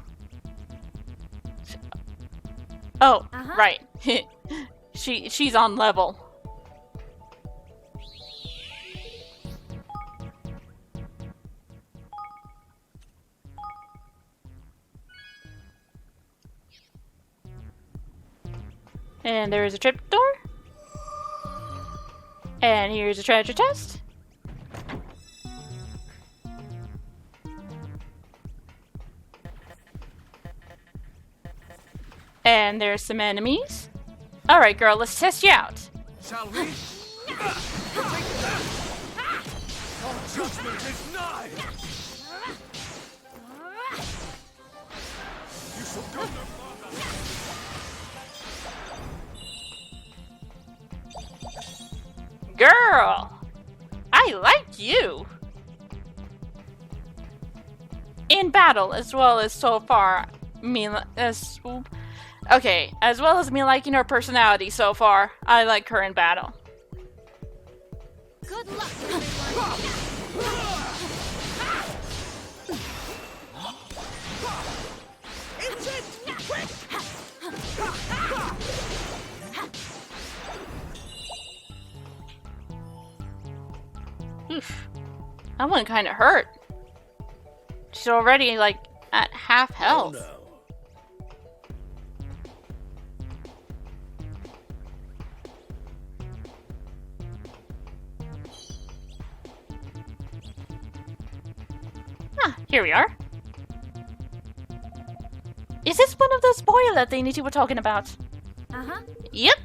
Oh, right. She's on level. And there's a trapdoor. And here's a treasure chest. And there's some enemies. Alright, girl, let's test you out. Shall we? Our judgment is nigh! You shall go no farther! Girl! I like you! In battle, as well as so far, okay, as well as me liking her personality so far, I like her in battle. Good luck, everyone. It's it! Quick! Oof. That one kind of hurt. She's already, like, at half health. Oh, no. Ah, here we are. Is this one of those boiler thingies you were talking about? Uh-huh. Yep.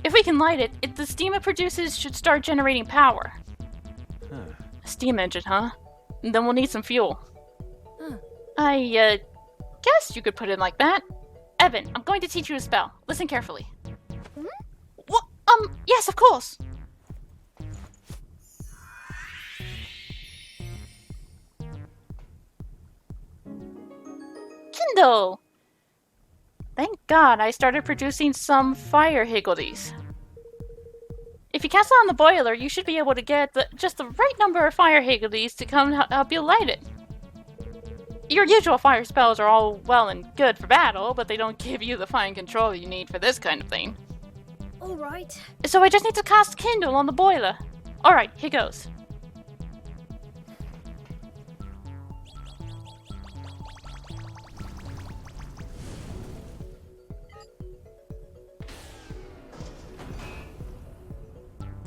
If we can light it, the steam it produces should start generating power. Huh. A steam engine, huh? And then we'll need some fuel. Huh. I, guess you could put it like that. Evan, I'm going to teach you a spell. Listen carefully. Hmm? What? Yes, of course. Kindle! Thank God I started producing some fire higgledies. If you cast it on the boiler, you should be able to get just the right number of fire higgledies to come help you light it. Your usual fire spells are all well and good for battle, but they don't give you the fine control you need for this kind of thing. All right. So I just need to cast Kindle on the boiler. Alright, here goes.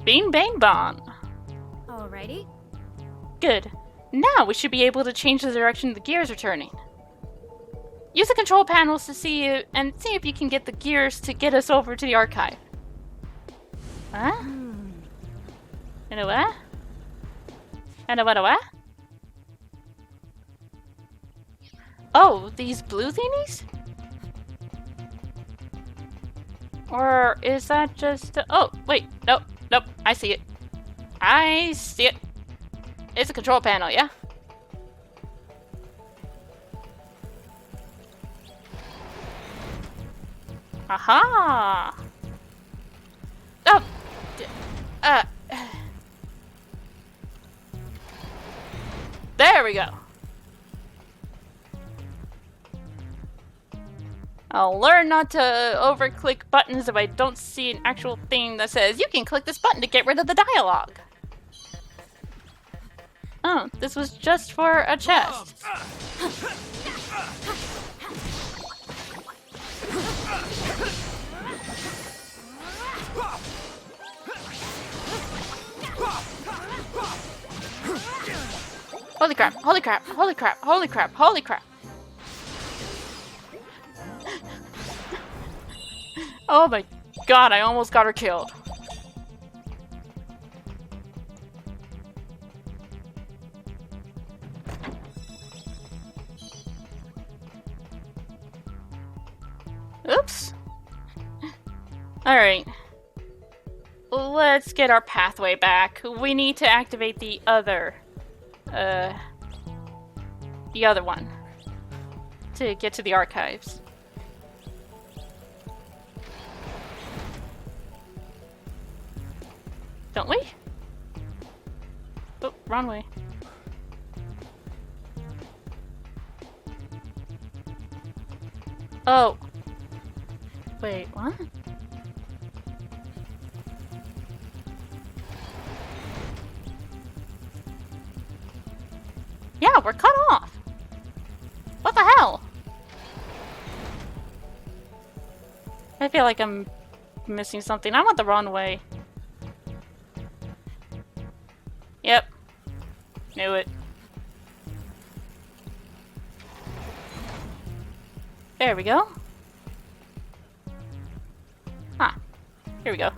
Bing bang bong. Alrighty. Good. Now we should be able to change the direction the gears are turning. Use the control panels to see if you can get the gears to get us over to the archive. Huh? You know what? And what? Oh, these blue thingies? Or is that just... Oh, wait. Nope. I see it. It's a control panel, yeah? Aha! Oh! There we go. I'll learn not to over-click buttons if I don't see an actual thing that says, you can click this button to get rid of the dialogue. Oh, this was just for a chest. Holy crap, holy crap, holy crap, holy crap, holy crap. Oh my god, I almost got her killed. Oops. Alright. Let's get our pathway back. We need to activate the other, the other one to get to the archives. Don't we? Oh, wrong way. Oh. Wait, what? Yeah, we're cut off. What the hell? I feel like I'm missing something. I went the wrong way. Yep. Knew it. There we go. Ah. Here we go.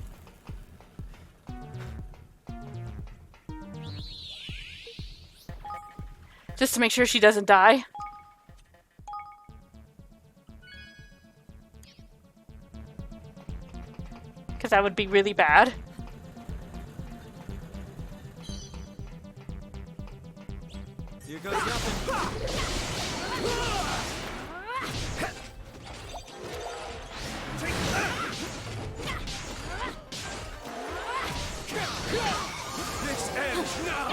Just to make sure she doesn't die. Because that would be really bad. Here goes nothing. This ends now!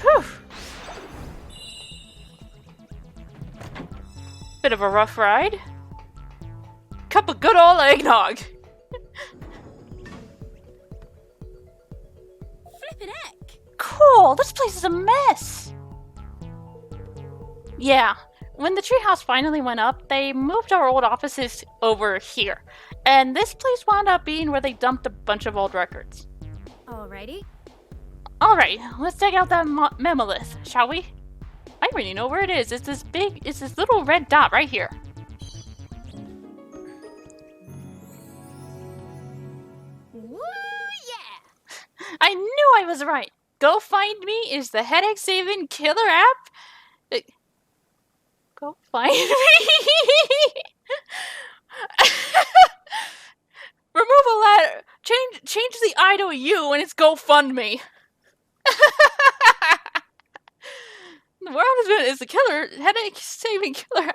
Whew. Bit of a rough ride. Cup of good old eggnog. Flippin' heck! Cool, this place is a mess. Yeah, when the treehouse finally went up, they moved our old offices over here. And this place wound up being where they dumped a bunch of old records. Alrighty. Alright, let's check out that memolith, shall we? I already know where it is. It's this little red dot right here. Woo yeah! I knew I was right. Go Find Me is the headache-saving killer app. Go Find Me. Remove a letter. Change the I to a U, and it's GoFundMe. Where on this is the killer headache-saving killer?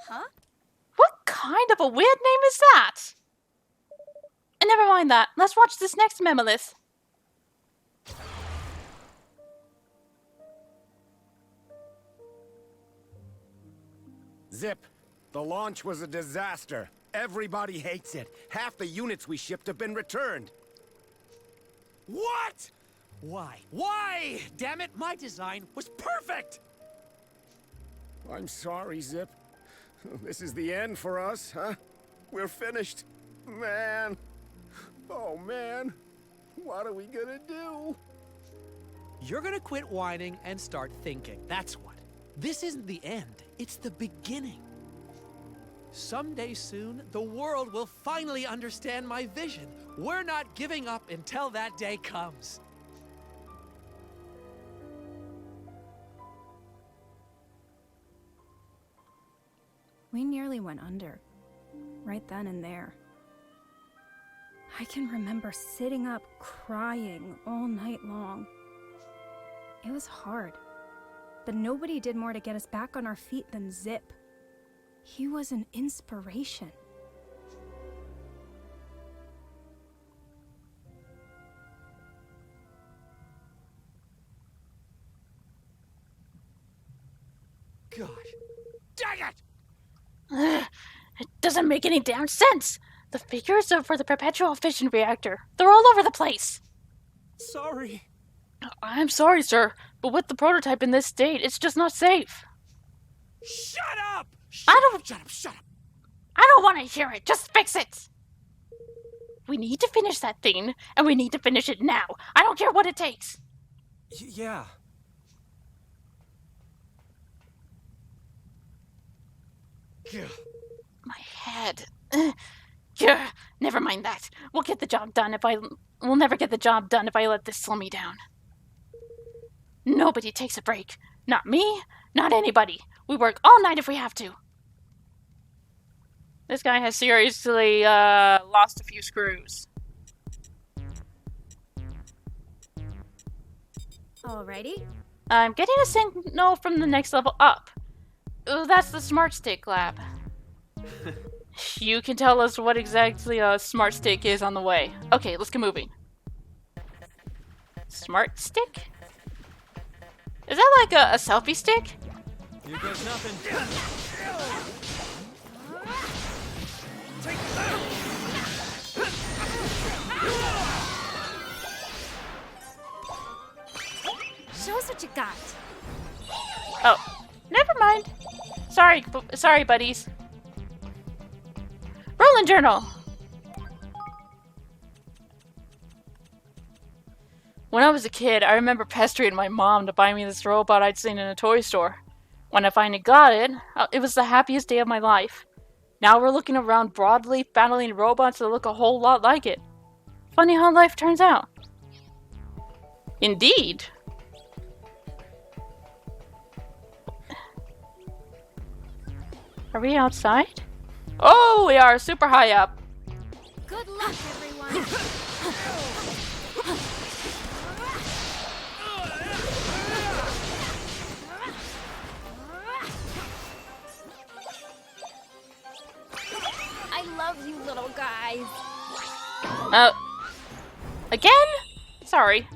Huh? What kind of a weird name is that? And never mind that. Let's watch this next memolith. Zip, the launch was a disaster. Everybody hates it. Half the units we shipped have been returned. What? Why? Why? Damn it, my design was perfect! I'm sorry, Zip. This is the end for us, huh? We're finished. Man. Oh, man. What are we gonna do? You're gonna quit whining and start thinking. That's what. This isn't the end. It's the beginning. Someday soon, the world will finally understand my vision. We're not giving up until that day comes. We nearly went under. Right then and there. I can remember sitting up crying all night long. It was hard. But nobody did more to get us back on our feet than Zip. He was an inspiration. Gosh. Dang it! It doesn't make any damn sense. The figures are for the perpetual fission reactor. They're all over the place. Sorry. I'm sorry, sir, but with the prototype in this state, it's just not safe. Shut up! I don't want to hear it. Just fix it. We need to finish that thing, and we need to finish it now. I don't care what it takes. Yeah. My head. Never mind that. We'll get the job done We'll never get the job done if I let this slow me down. Nobody takes a break. Not me, not anybody. We work all night if we have to. This guy has seriously lost a few screws. Alrighty. I'm getting a signal from the next level up. Oh, that's the smart stick lab. You can tell us what exactly a smart stick is on the way. Okay, let's get moving. Smart stick? Is that like a selfie stick? Here goes nothing. Show us what you got. Oh, never mind. Sorry, buddies. Rolling journal. When I was a kid, I remember pestering my mom to buy me this robot I'd seen in a toy store. When I finally got it, it was the happiest day of my life. Now we're looking around broadleaf battling robots that look a whole lot like it. Funny how life turns out. Indeed. Are we outside? Oh, we are super high up. Good luck, everyone. I love you, little guys. Again? Sorry.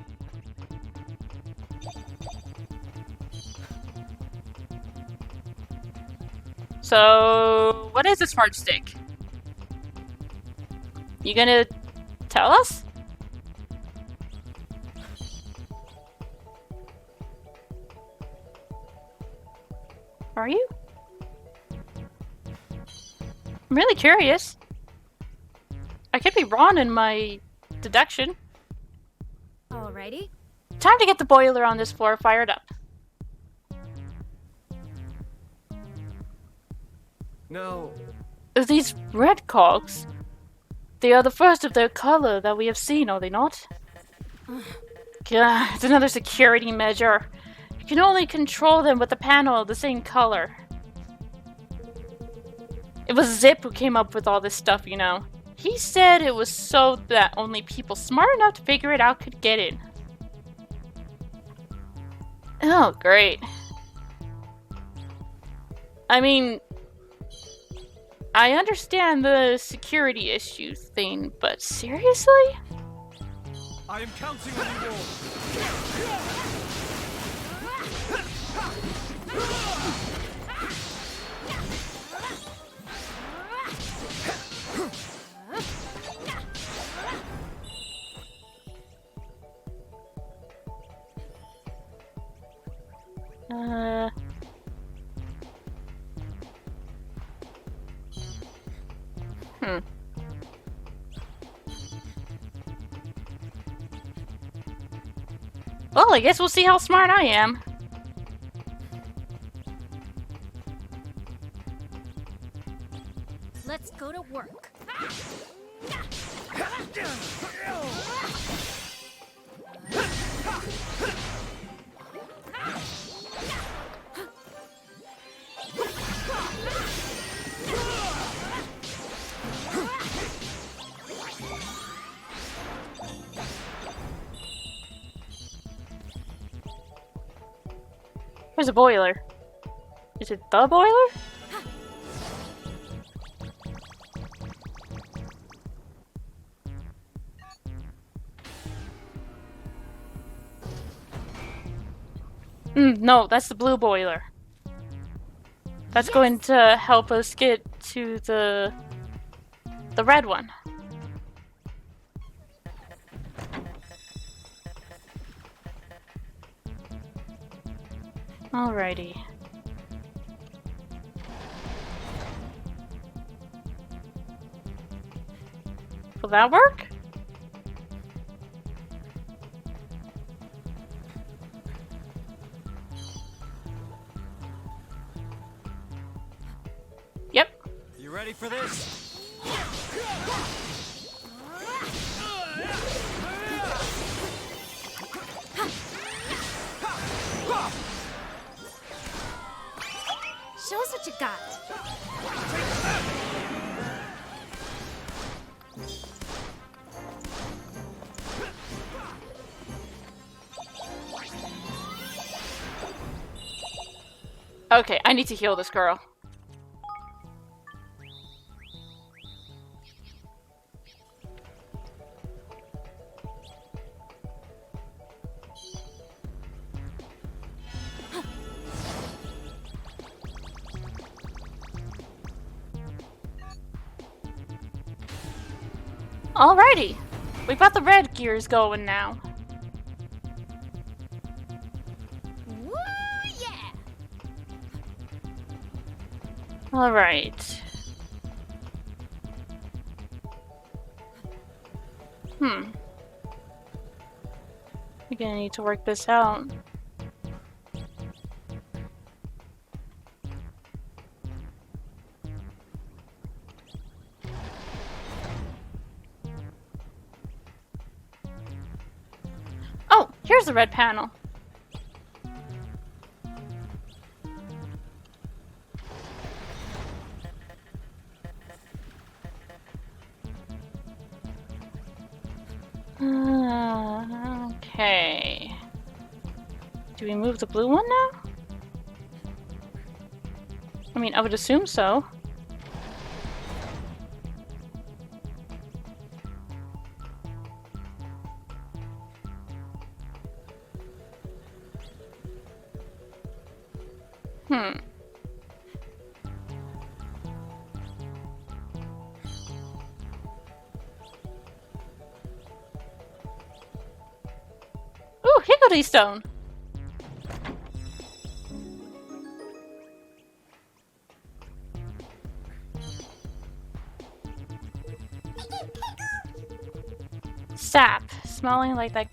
So, what is a smart stick? You gonna tell us? Are you? I'm really curious. I could be wrong in my deduction. Alrighty. Time to get the boiler on this floor fired up. Now, These red cogs, they are the first of their color that we have seen, are they not? God, it's another security measure. You can only control them with a panel of the same color. It was Zip who came up with all this stuff, you know. He said it was so that only people smart enough to figure it out could get in. Oh, great. I mean, I understand the security issues thing, but seriously? I am counting on you all. Well, I guess we'll see how smart I am. Let's go to work. Where's the boiler? Is it the boiler? No, that's the blue boiler. That's going to help us get to the red one. Alrighty. Will that work? Yep. You ready for this? Show us what you got. Okay, I need to heal this girl. Alrighty, we got the red gears going now. Woo, yeah! Alright. We're gonna need to work this out. Oh, here's the red panel. Okay. Do we move the blue one now? I mean, I would assume so. Ooh, Hickory Stone! Sap, smelling like that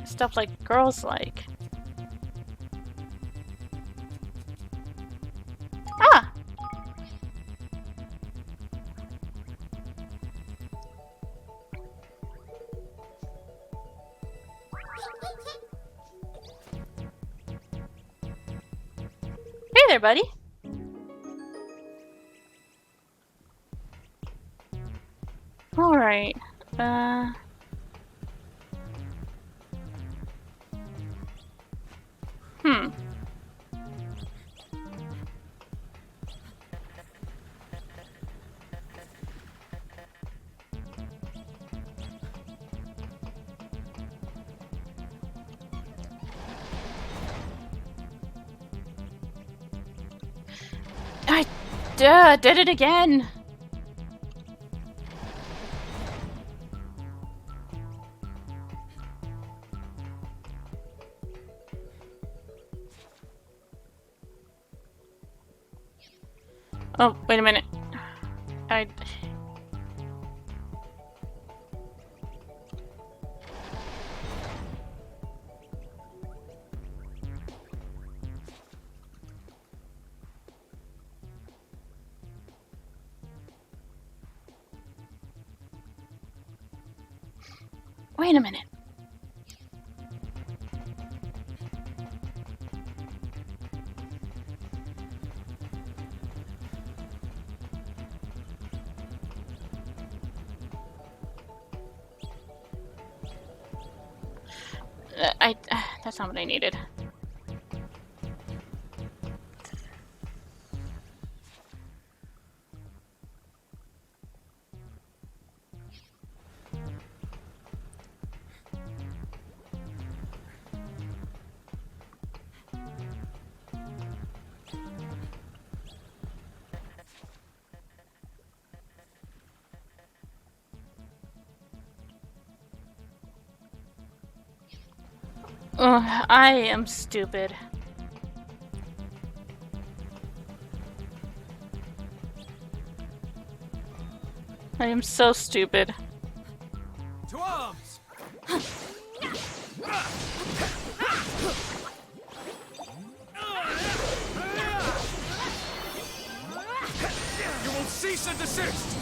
stuff like girls like. Ah! Hey there, buddy. All right. I did it again. Oh, wait a minute. Wait a minute. That's not what I needed. Ugh, I am stupid. I am so stupid. To arms! You will cease and desist!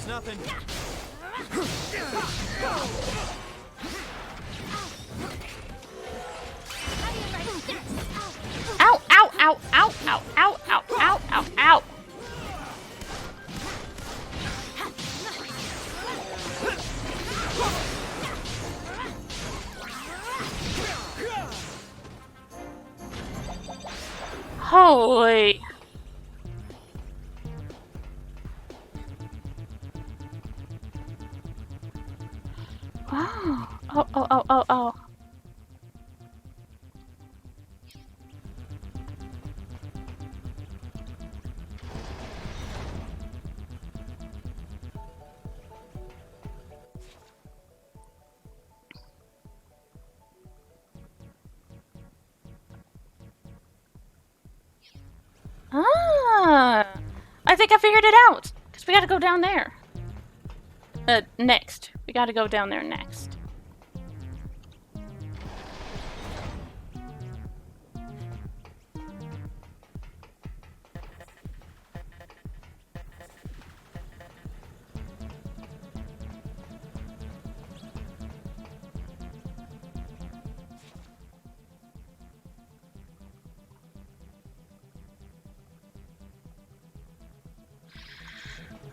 It's nothing. Ow, ow, ow, ow, ow, ow, ow, ow, ow, ow. Holy. Oh, oh, oh, oh, oh, oh. Ah, I think I figured it out. Because we gotta go down there. Next. We gotta go down there next.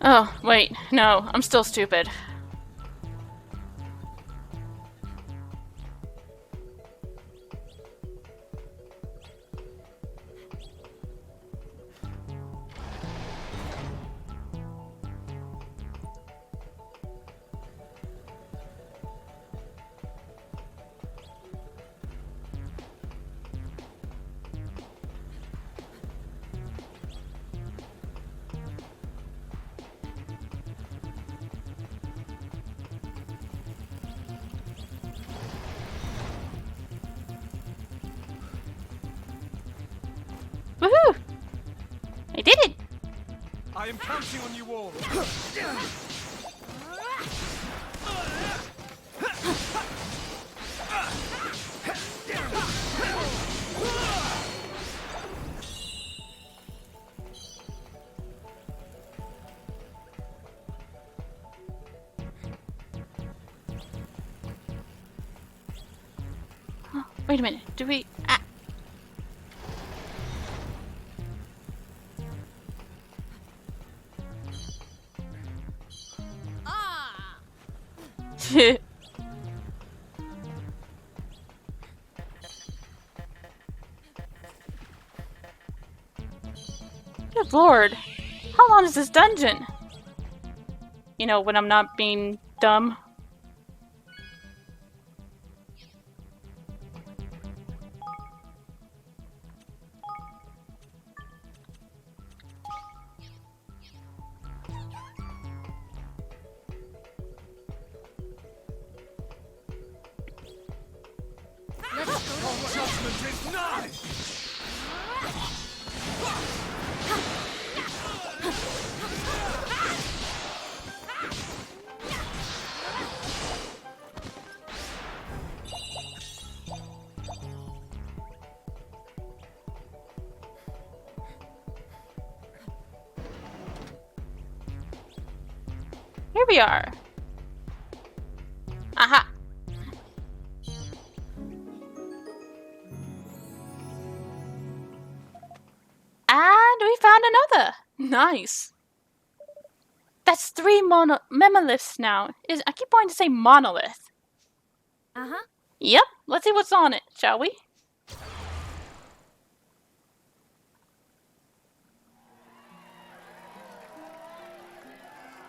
Oh, wait, no, I'm still stupid. Woohoo! I did it! I am counting on you all. Oh, wait a minute, do we... Ah. Good lord. How long is this dungeon? You know, when I'm not being dumb. Judgment is nigh! Here we are. Aha! And we found another! Nice. That's 3 monoliths now. I keep wanting to say monolith. Uh-huh. Yep, let's see what's on it, shall we?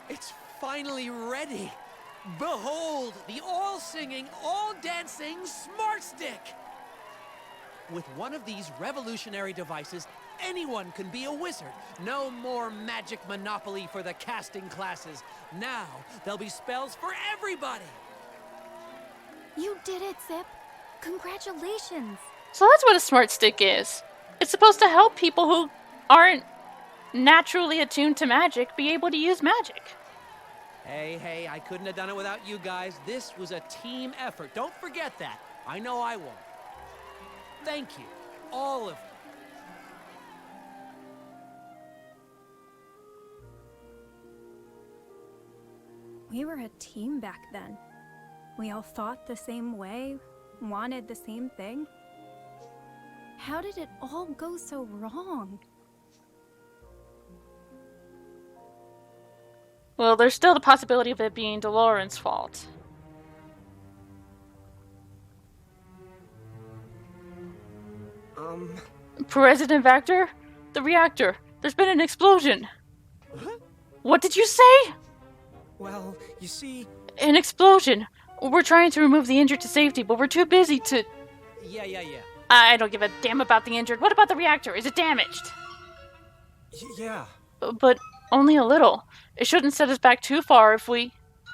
It's finally ready. Behold, the all-singing, all-dancing Smart Stick! With one of these revolutionary devices, anyone can be a wizard. No more magic monopoly for the casting classes. Now, there'll be spells for everybody! You did it, Zip. Congratulations. So that's what a smart stick is. It's supposed to help people who aren't naturally attuned to magic be able to use magic. Hey, I couldn't have done it without you guys. This was a team effort. Don't forget that. I know I won't. Thank you, all of you. We were a team back then. We all thought the same way, wanted the same thing. How did it all go so wrong? Well, there's still the possibility of it being Deloren's fault. President Vector? The reactor. There's been an explosion. What did you say? Well, you see... An explosion. We're trying to remove the injured to safety, but we're too busy to... Yeah. I don't give a damn about the injured. What about the reactor? Is it damaged? Yeah. But only a little. It shouldn't set us back too far if we...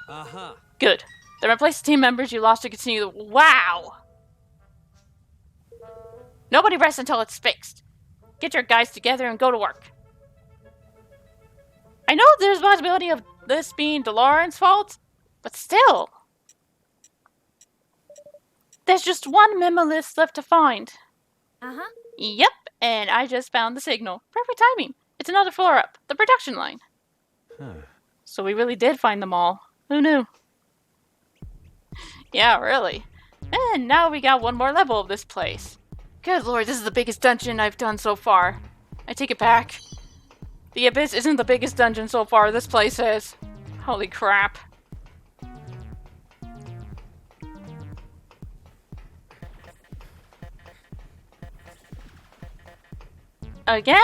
Uh-huh. Good. Then replace the team members you lost to continue the... Wow! Nobody rests until it's fixed. Get your guys together and go to work. I know there's a possibility of this being Deloren's fault, but still. There's just one memo list left to find. Uh-huh. Yep, and I just found the signal. Perfect timing. It's another floor up, the production line. So we really did find them all. Who knew? Yeah, really. And now we got one more level of this place. Good lord, this is the biggest dungeon I've done so far. I take it back. The Abyss isn't the biggest dungeon so far, this place is. Holy crap. Again?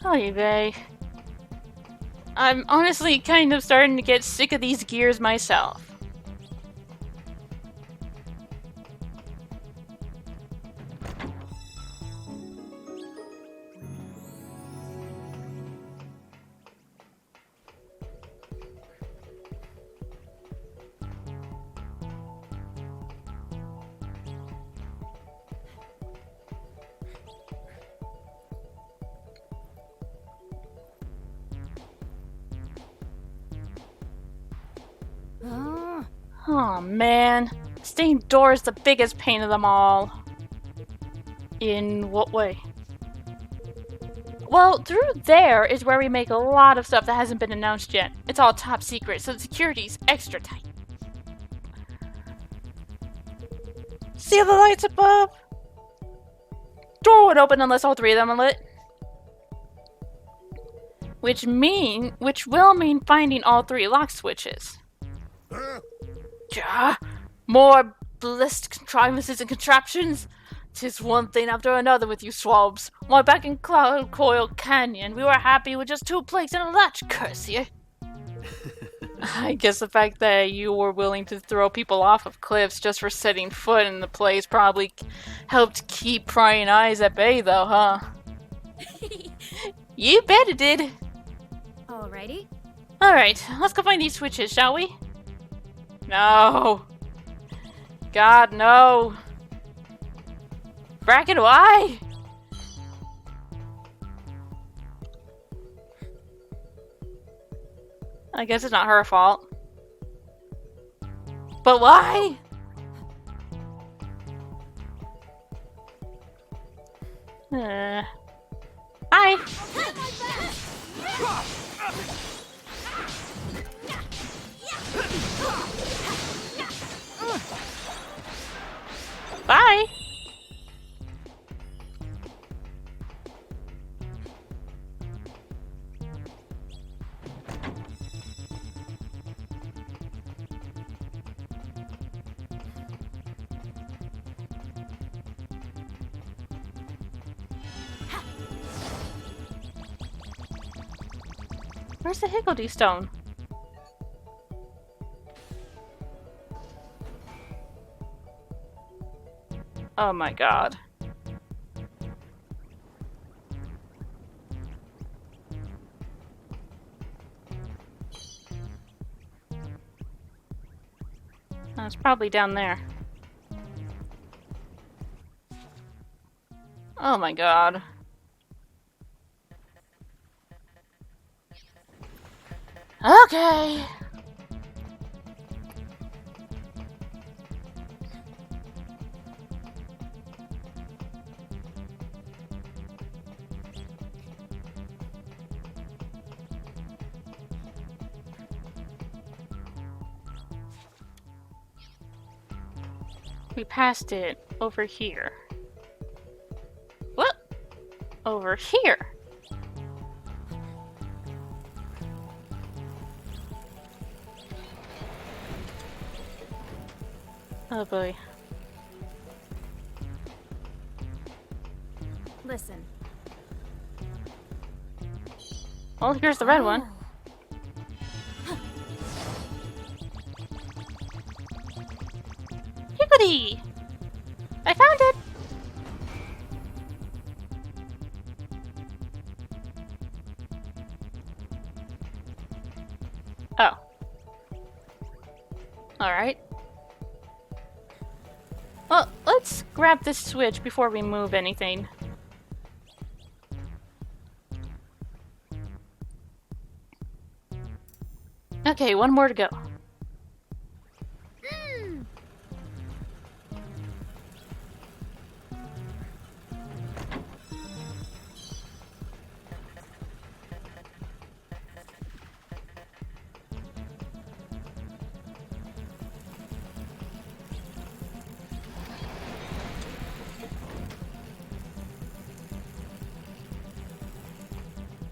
Oy vey. I'm honestly kind of starting to get sick of these gears myself. Oh man, stained door is the biggest pain of them all. In what way? Well, through there is where we make a lot of stuff that hasn't been announced yet. It's all top secret, so the security's extra tight. See the lights above? Door would open unless all three of them are lit. Which will mean finding all three lock switches. More blessed contrivances and contraptions? 'Tis one thing after another with you swabs. Why, back in Cloud Coil Canyon, we were happy with just 2 plates and a latch, curse you. I guess the fact that you were willing to throw people off of cliffs just for setting foot in the place probably helped keep prying eyes at bay, though, huh? You bet it did. Alrighty. Alright, let's go find these switches, shall we? No. God, no. Bracken, why? I guess it's not her fault. But why? Hi. Bye. Where's the Higgledy stone? Oh my god. It's probably down there. Oh my god. Okay. We passed it over here. What? Over here. Oh boy. Listen. Well, here's the red one. Hibbity! I found it! Oh. Alright. Well, let's grab this switch before we move anything. Okay, one more to go.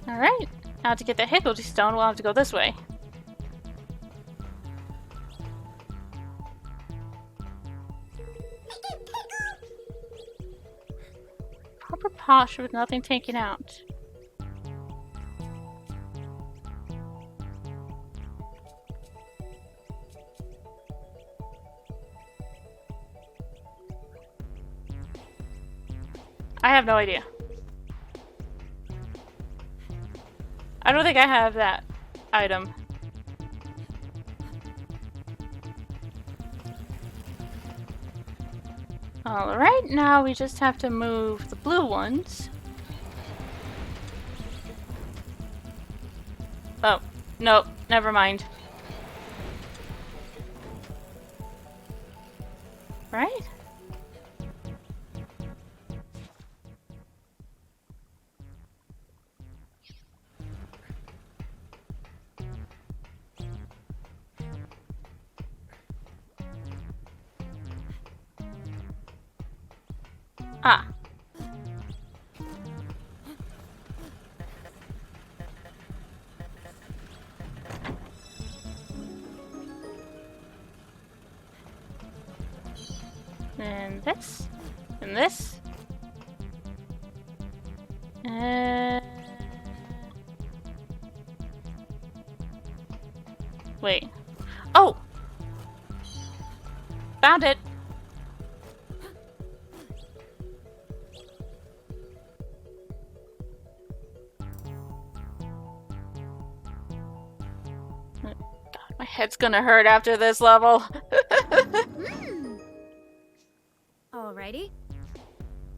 Alright, now to get the Higgledy Stone, we'll have to go this way. Proper posture with nothing taken out. I have no idea. I don't think I have that item. Alright, now we just have to move the blue ones. Oh, no, never mind. Right? Ah. And this. And this. And... wait. Oh! Found it! My head's gonna hurt after this level. Alrighty.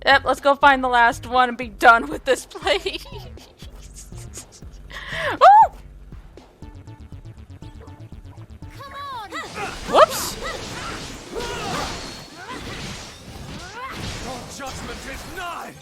Yep, let's go find the last one and be done with this place. Oh! Come on! Whoops! Your judgment is nigh!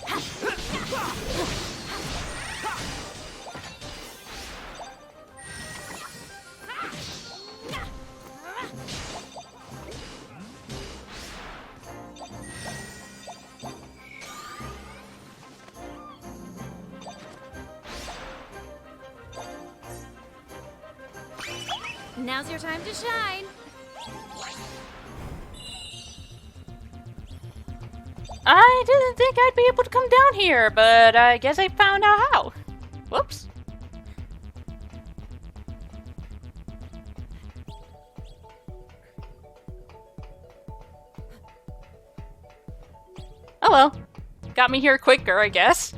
Now's your time to shine. I didn't think I'd be able to come down here, but I guess I found out how. Whoops. Oh well. Got me here quicker, I guess.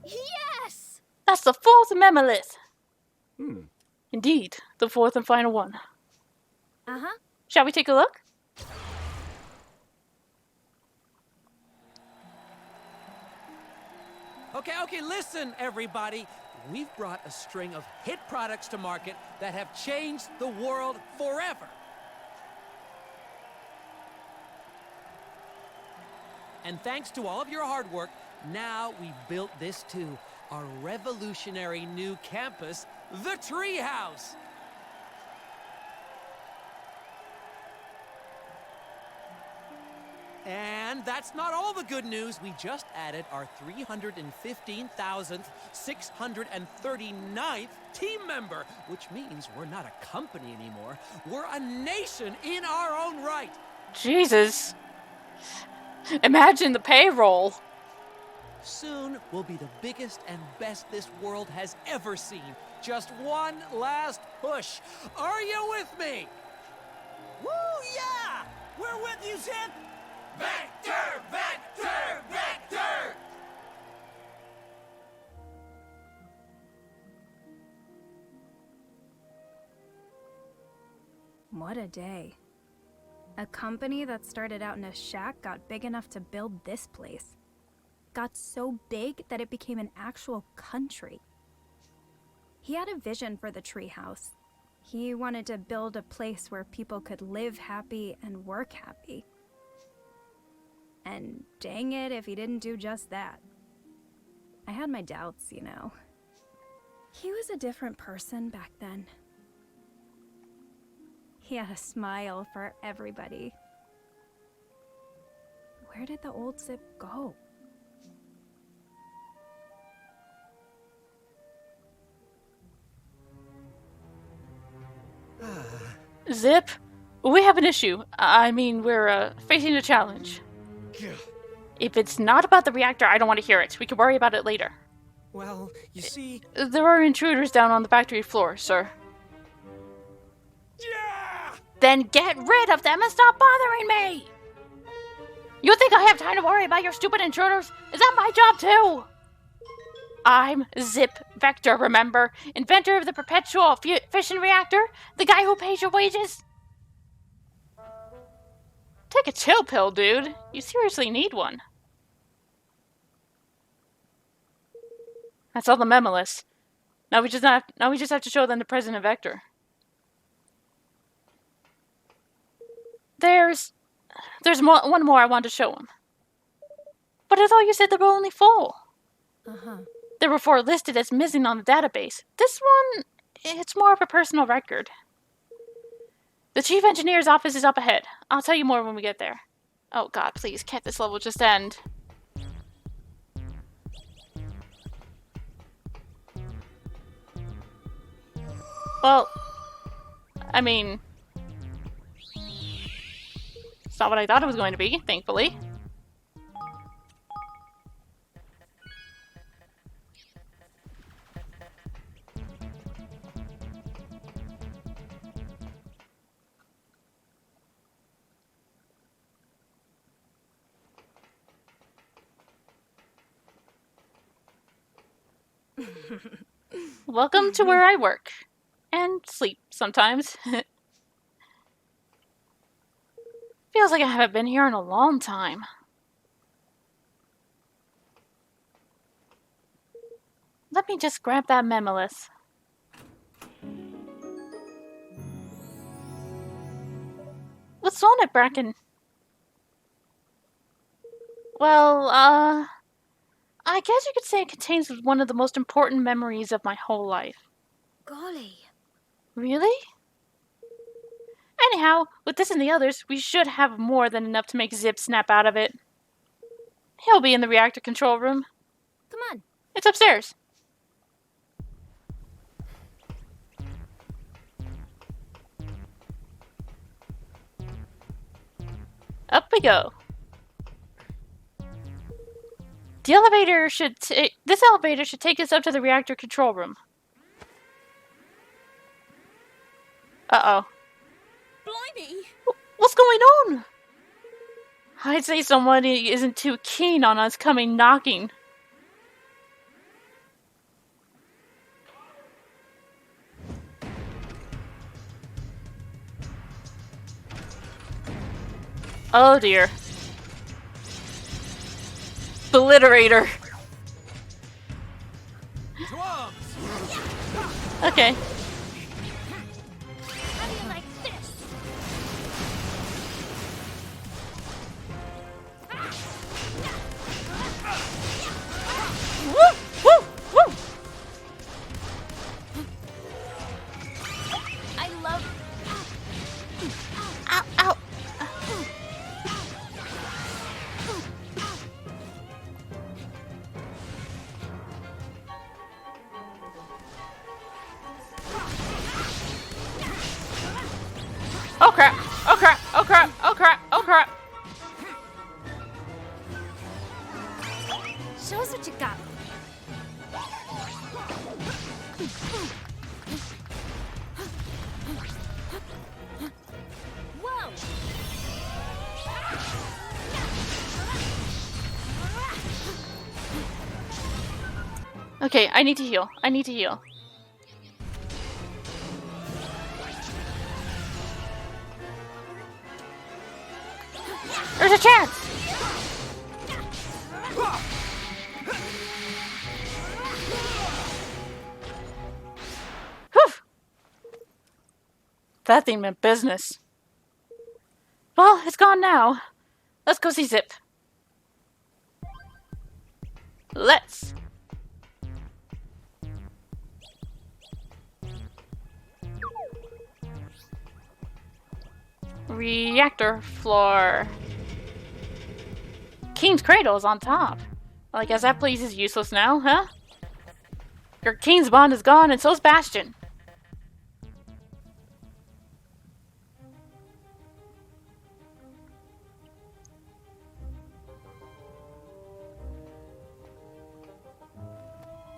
Yes! That's the fourth Memolith. Indeed, the fourth and final one. Uh-huh. Shall we take a look? Okay, listen, everybody. we've brought a string of hit products to market that have changed the world forever. And thanks to all of your hard work, now we've built this too. Our revolutionary new campus, the Treehouse. And that's not all the good news. We just added our 315,639th team member, which means we're not a company anymore. We're a nation in our own right. Jesus. Imagine the payroll. Soon we'll be the biggest and best this world has ever seen. Just one last push. Are you with me? Woo, yeah! We're with you, Zip! Vector! Vector! Vector! What a day. A company that started out in a shack got big enough to build this place. Got so big that it became an actual country. He had a vision for the Treehouse. He wanted to build a place where people could live happy and work happy. And dang it if he didn't do just that. I had my doubts, you know. He was a different person back then. He had a smile for everybody. Where did the old Zip go? Zip, we have an issue. I mean, we're facing a challenge. If it's not about the reactor, I don't want to hear it. We can worry about it later. Well, you see... There are intruders down on the factory floor, sir. Yeah! Then get rid of them and stop bothering me! You think I have time to worry about your stupid intruders? Is that my job too? I'm Zip Vector, remember? Inventor of the perpetual fission reactor? The guy who pays your wages? Take a chill pill, dude. You seriously need one. That's all the memo list. Now we just have to show them the President Vector. There's one more I want to show him. But I thought you said there were only 4. Uh-huh. There were 4 listed as missing on the database. This one, it's more of a personal record. The chief engineer's office is up ahead. I'll tell you more when we get there. Oh god, please, can't this level just end? Well, I mean... It's not what I thought it was going to be, thankfully. Welcome to where I work. And sleep, sometimes. Feels like I haven't been here in a long time. Let me just grab that memo-list. What's on it, Bracken? Well, I guess you could say it contains one of the most important memories of my whole life. Golly. Really? Anyhow, with this and the others, we should have more than enough to make Zip snap out of it. He'll be in the reactor control room. Come on. It's upstairs. Up we go. This elevator should take us up to the reactor control room. Uh-oh. Blimey! What's going on? I'd say somebody isn't too keen on us coming knocking. Oh dear. Obliterator. Drums, Okay. How do you like this? Woo! Woo! Woo! I love. Ow! Ow! Oh crap! Oh crap! Oh crap! Oh crap! Oh crap! Show us what you got. Whoa! Okay, I need to heal. I need to heal. There's a chance! Whew! That thing meant business. Well, it's gone now. Let's go see Zip. Let's. Reactor floor. King's Cradle is on top. Well, I guess that place is useless now, huh? Your King's Bond is gone, and so's Bastion.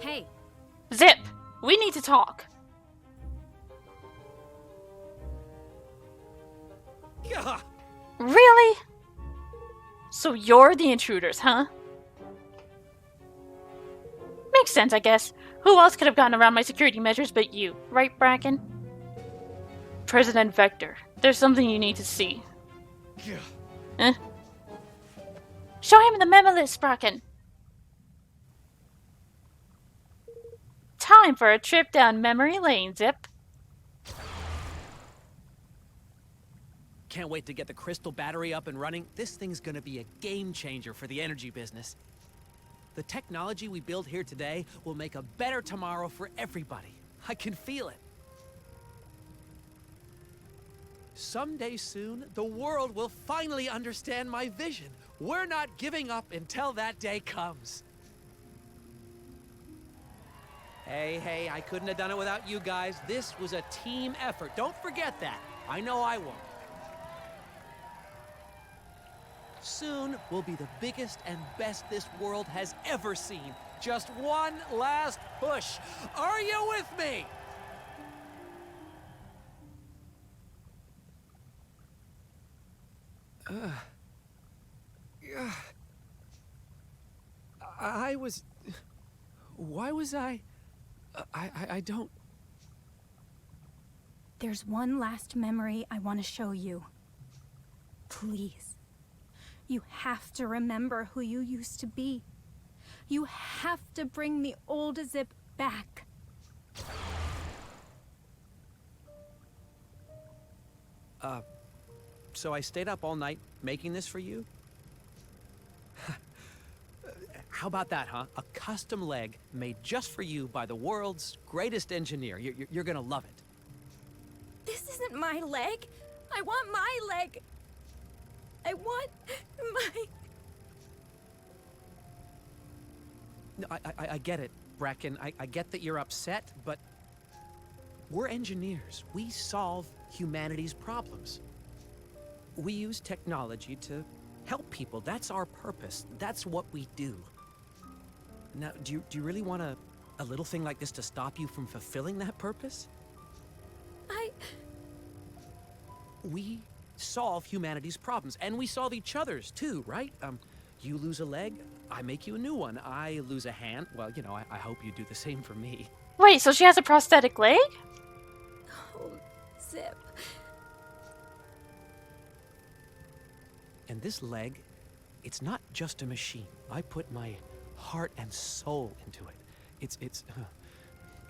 Hey. Zip! We need to talk. Gah! Really? So you're the intruders, huh? Makes sense, I guess. Who else could have gotten around my security measures but you, right, Bracken? President Vector, there's something you need to see. Eh? Show him the memo list, Bracken. Time for a trip down memory lane, Zip. Can't wait to get the crystal battery up and running. This thing's gonna be a game changer for the energy business. The technology we build here today will make a better tomorrow for everybody. I can feel it. Someday soon, the world will finally understand my vision. We're not giving up until that day comes. Hey, I couldn't have done it without you guys. This was a team effort. Don't forget that. I know I won't. Soon, we'll be the biggest and best this world has ever seen. Just one last push. Are you with me? I was... Why was I don't... There's one last memory I want to show you. Please. You have to remember who you used to be. You have to bring the old Zip back. So I stayed up all night making this for you? How about that, huh? A custom leg made just for you by the world's greatest engineer. You're gonna love it. This isn't my leg. I want my leg. I want my... No, I get it, Bracken. I get that you're upset, but we're engineers. We solve humanity's problems. We use technology to help people. That's our purpose. That's what we do. Now, do you really want a little thing like this to stop you from fulfilling that purpose? We solve humanity's problems, and we solve each other's too, right? You lose a leg, I make you a new one. I lose a hand, well, you know, I hope you do the same for me. Wait, so she has a prosthetic leg? Oh, Zip. And this leg, it's not just a machine. I put my heart and soul into it.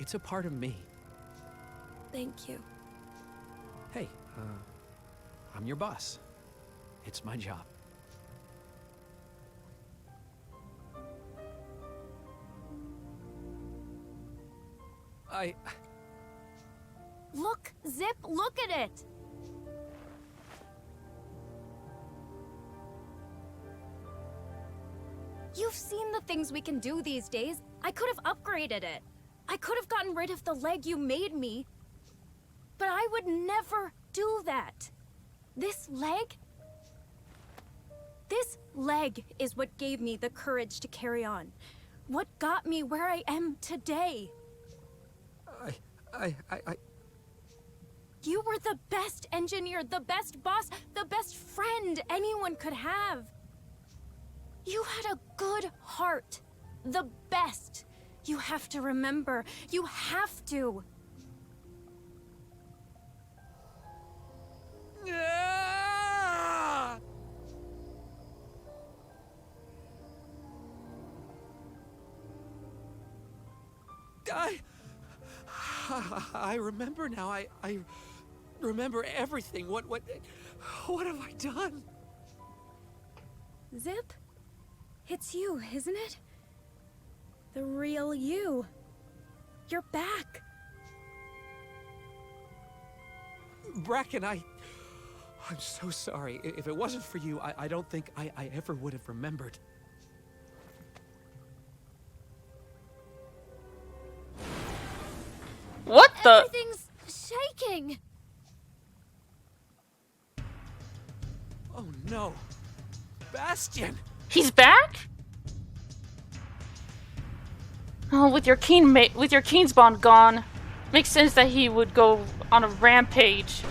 It's a part of me. Thank you. Hey, I'm your boss. It's my job. Look, Zip, look at it! You've seen the things we can do these days. I could have upgraded it. I could have gotten rid of the leg you made me. But I would never do that. This leg is what gave me the courage to carry on. What got me where I am today. You were the best engineer, the best boss, the best friend anyone could have. You had a good heart. The best. You have to remember. You have to. I remember now. I remember everything. What have I done? Zip? It's you, isn't it? The real you. You're back. Bracken, I'm so sorry. If it wasn't for you, I don't think I ever would have remembered. What the? Everything's shaking. Oh no. Bastion! He's back? Oh, with your Keen's bond gone, makes sense that he would go on a rampage.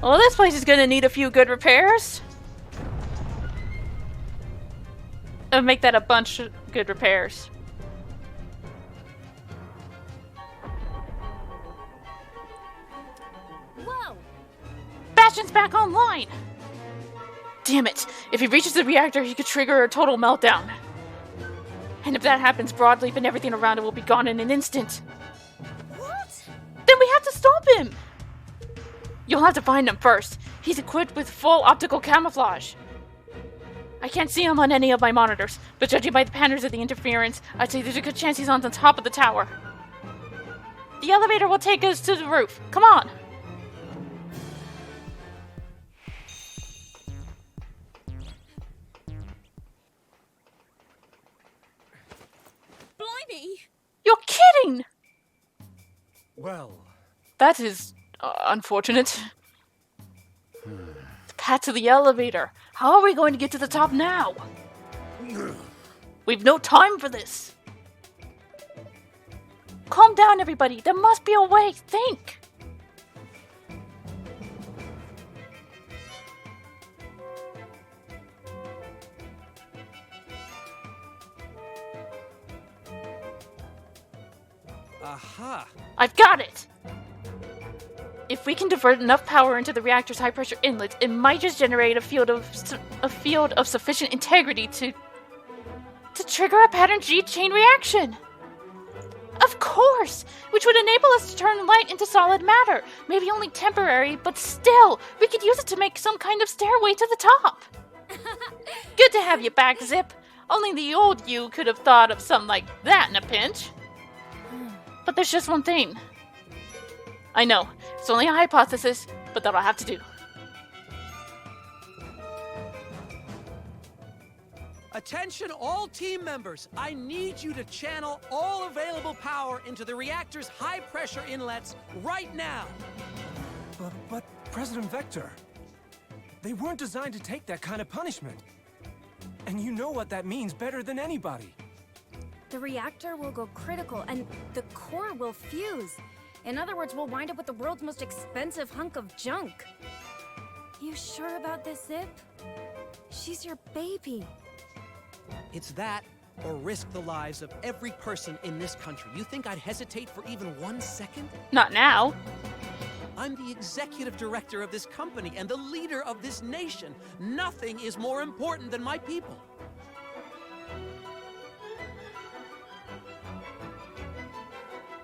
Well, this place is gonna need a few good repairs. I'll make that a bunch of good repairs. Whoa! Bastion's back online! Damn it! If he reaches the reactor, he could trigger a total meltdown. And if that happens, Broadleaf and everything around it will be gone in an instant. What? Then we have to stop him! You'll have to find him first. He's equipped with full optical camouflage. I can't see him on any of my monitors, but judging by the patterns of the interference, I'd say there's a good chance he's on the top of the tower. The elevator will take us to the roof. Come on! Blimey! You're kidding! Well... That is... unfortunate. The path to the elevator. How are we going to get to the top now? We've no time for this. Calm down, everybody. There must be a way. Think. Aha! I've got it. If we can divert enough power into the reactor's high-pressure inlet, it might just generate a field of sufficient integrity to trigger a pattern G chain reaction. Of course, which would enable us to turn light into solid matter. Maybe only temporary, but still, we could use it to make some kind of stairway to the top. Good to have you back, Zip. Only the old you could have thought of something like that in a pinch. But there's just one thing. I know, it's only a hypothesis, but that'll have to do. Attention all team members! I need you to channel all available power into the reactor's high-pressure inlets right now! But President Vector, they weren't designed to take that kind of punishment. And you know what that means better than anybody. The reactor will go critical, and the core will fuse. In other words, we'll wind up with the world's most expensive hunk of junk. You sure about this, Zip? She's your baby. It's that or risk the lives of every person in this country. You think I'd hesitate for even 1 second? Not now. I'm the executive director of this company and the leader of this nation. Nothing is more important than my people.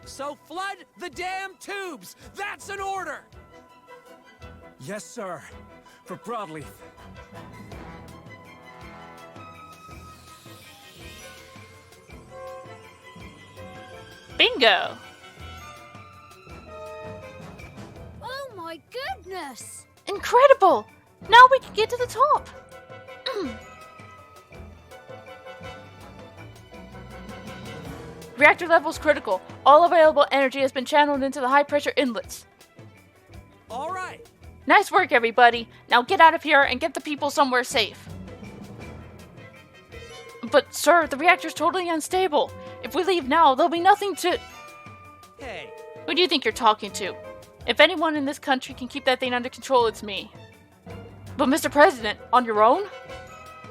So flood the damn tubes! That's an order! Yes, sir. For Broadleaf. Bingo! Oh my goodness! Incredible! Now we can get to the top! Reactor level's critical. All available energy has been channeled into the high-pressure inlets. All right. Nice work, everybody. Now get out of here and get the people somewhere safe. But, sir, the reactor's totally unstable. If we leave now, there'll be nothing to... Hey. Who do you think you're talking to? If anyone in this country can keep that thing under control, it's me. But, Mr. President, on your own?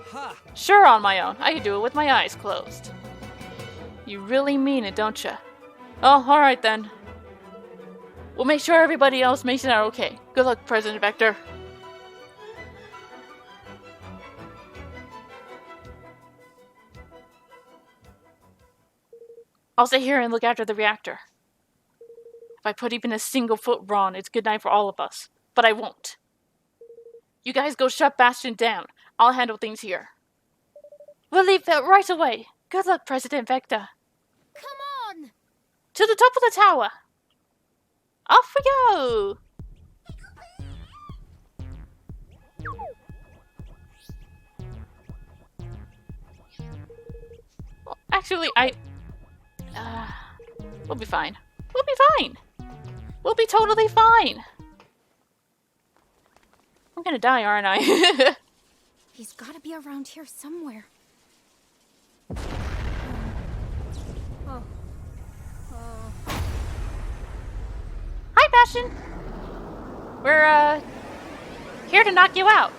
Huh. Sure, on my own. I can do it with my eyes closed. You really mean it, don't you? Oh, alright then. We'll make sure everybody else makes it out okay. Good luck, President Vector. I'll stay here and look after the reactor. If I put even a single foot wrong, it's good night for all of us. But I won't. You guys go shut Bastion down. I'll handle things here. We'll leave that right away. Good luck, President Vector. Come on! To the top of the tower. Off we go! Well, actually, we'll be fine. We'll be fine. We'll be totally fine. I'm gonna die, aren't I? He's gotta be around here somewhere. Hi, Bastion. We're, here to knock you out.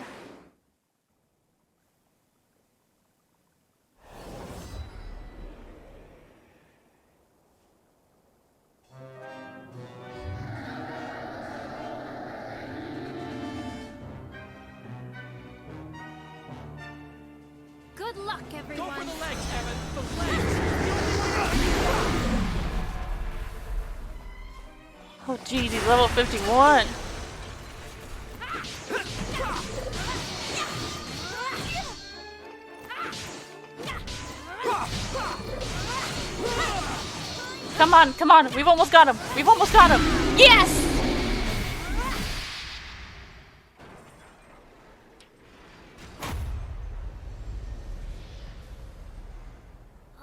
Good luck, everyone. Go for the legs, Evan. The legs. Oh, geez, he's level 51. Come on, come on. We've almost got him. We've almost got him. Yes!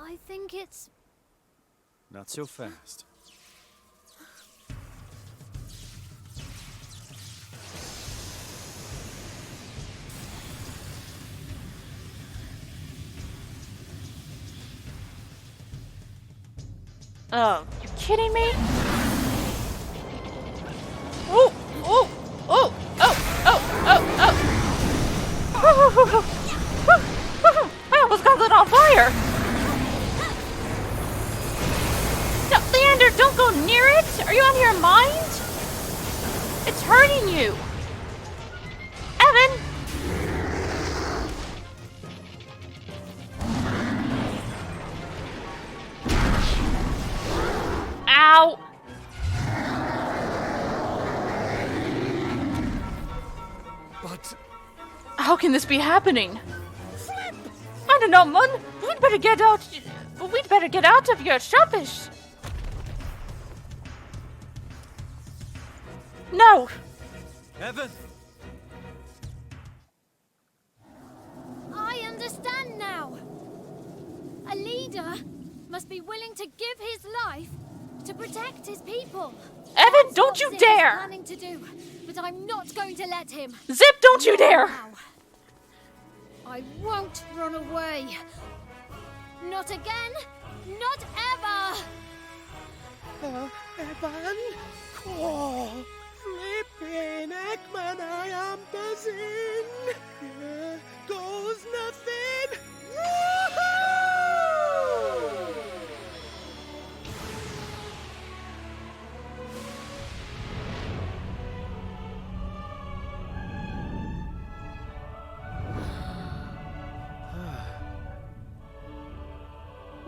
I think it's... Not so fast. Oh, you kidding me? Oh, oh, oh, oh, oh, oh, oh. I almost got lit on fire. No, Leander, don't go near it. Are you out of your mind? It's hurting you. Evan. Ow! But... How can this be happening? I don't know, man. We'd better get out of here, sharpish. No! Evan! I understand now. A leader must be willing to give his life to protect his people. Evan, That's don't what you Zip dare! is planning to do, but I'm not going to let him. Zip, don't you dare! Now. I won't run away. Not again. Not ever. Evan? Oh, flippin' Ekman, I am buzzing. Here goes nothing. Woohoo!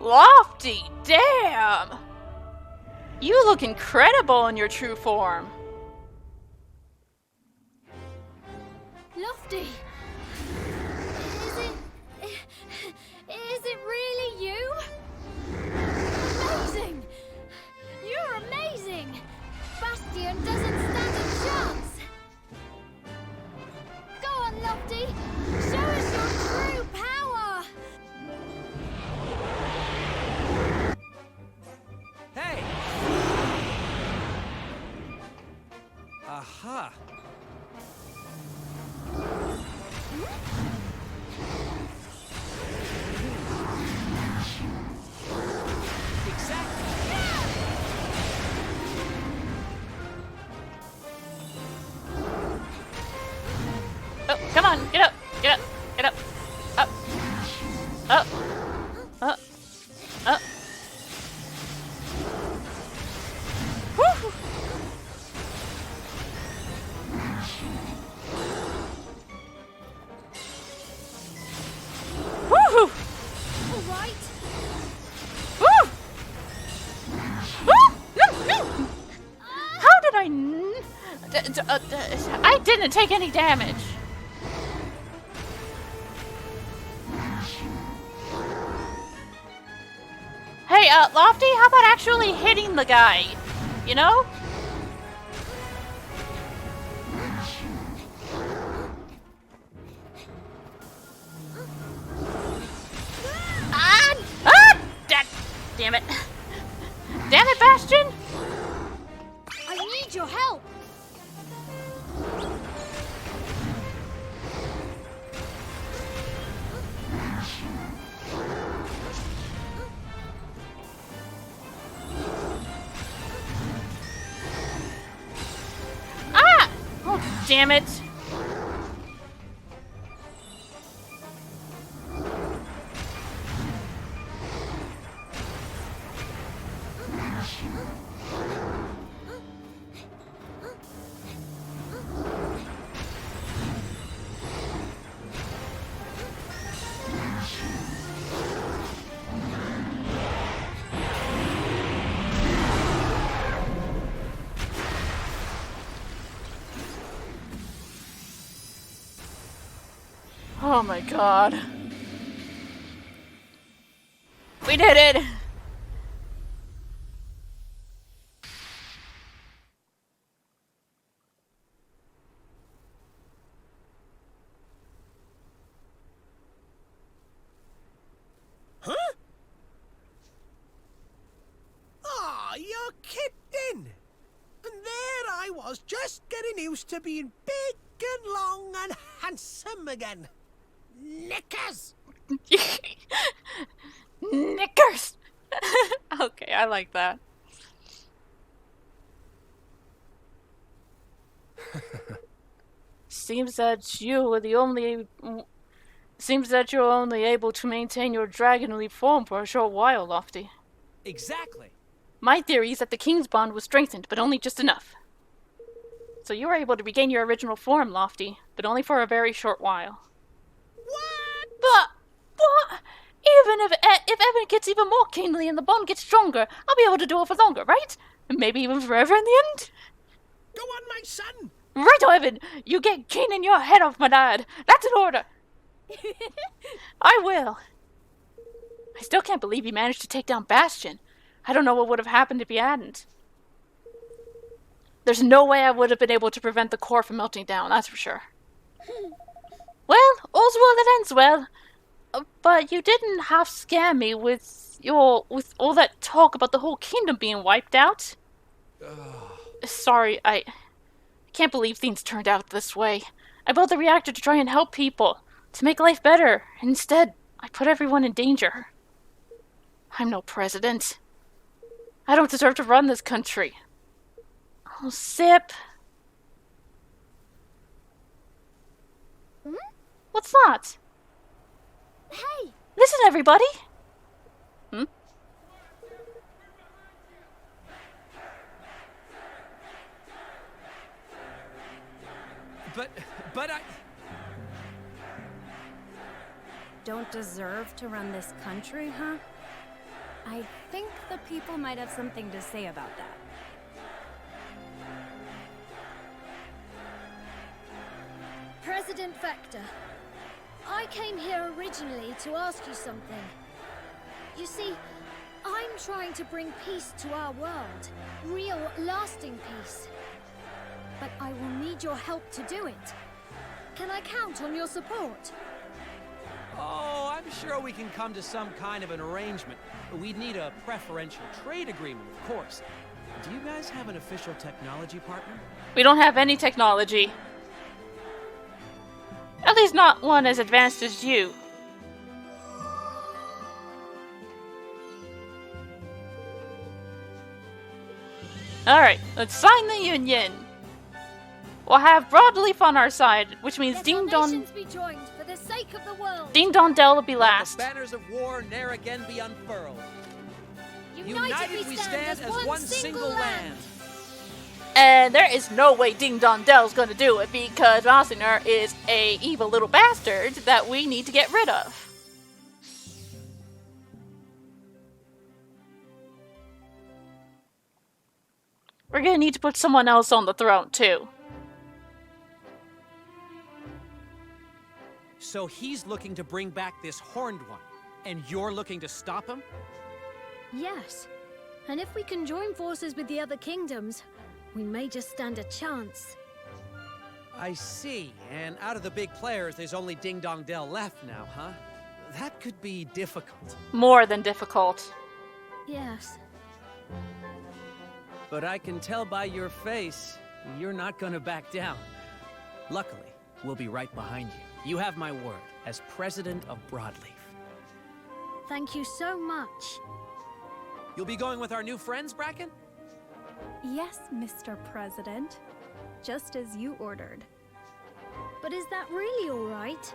Lofty, damn! You look incredible in your true form. Lofty! Is it really you? Amazing! You're amazing! Bastion doesn't stand a chance! Go on, Lofty! Show us your true power! Hey! Aha! Oh, come on, get up, get up, get up, up, up, up, up. Woo! Woo! All right. Woo! Woo! No, no! How did I didn't take any damage. Hey, Lofty, how about actually hitting the guy? You know? Damn it. Damn it, Bastion! I need your help! Ah! Oh, damn it. Oh my god. We did it! Huh? Ah, you're kidding! And there I was, just getting used to being big and long and handsome again. Knickers! Knickers! Okay, I like that. Seems that you're only able to maintain your dragonly form for a short while, Lofty. Exactly. My theory is that the King's bond was strengthened, but only just enough. So you were able to regain your original form, Lofty, but only for a very short while. What? But even if Evan gets even more keenly and the bond gets stronger, I'll be able to do it for longer, right? And maybe even forever in the end? Go on, my son! Right, Evan! You get keen in your head off my dad! That's an order! I will. I still can't believe he managed to take down Bastion. I don't know what would have happened if he hadn't. There's no way I would have been able to prevent the core from melting down, that's for sure. Well, all's well that ends well. But you didn't half scare me with all that talk about the whole kingdom being wiped out. Sorry, I can't believe things turned out this way. I built the reactor to try and help people, to make life better. Instead, I put everyone in danger. I'm no president. I don't deserve to run this country. Oh, Sip. What's that? Hey! Listen, everybody! But I... Don't deserve to run this country, huh? I think the people might have something to say about that. President Vector, I came here originally to ask you something. You see, I'm trying to bring peace to our world. Real, lasting peace. But I will need your help to do it. Can I count on your support? Oh, I'm sure we can come to some kind of an arrangement. We'd need a preferential trade agreement, of course. Do you guys have an official technology partner? We don't have any technology. At least not one as advanced as you. Alright, let's sign the union. We'll have Broadleaf on our side, which means Ding Dong... Be joined for the sake of the world. Ding Dong Dell will be last. The banners of war ne'er again be unfurled. United we stand as one single land. And there is no way Ding Dong Dell's gonna do it because Monsignor is a evil little bastard that we need to get rid of. We're gonna need to put someone else on the throne too. So he's looking to bring back this horned one, and you're looking to stop him? Yes. And if we can join forces with the other kingdoms, we may just stand a chance. I see. And out of the big players, there's only Ding Dong Dell left now, huh? That could be difficult. More than difficult. Yes. But I can tell by your face, you're not gonna back down. Luckily, we'll be right behind you. You have my word, as President of Broadleaf. Thank you so much. You'll be going with our new friends, Bracken? Yes, Mr. President. Just as you ordered. But is that really all right?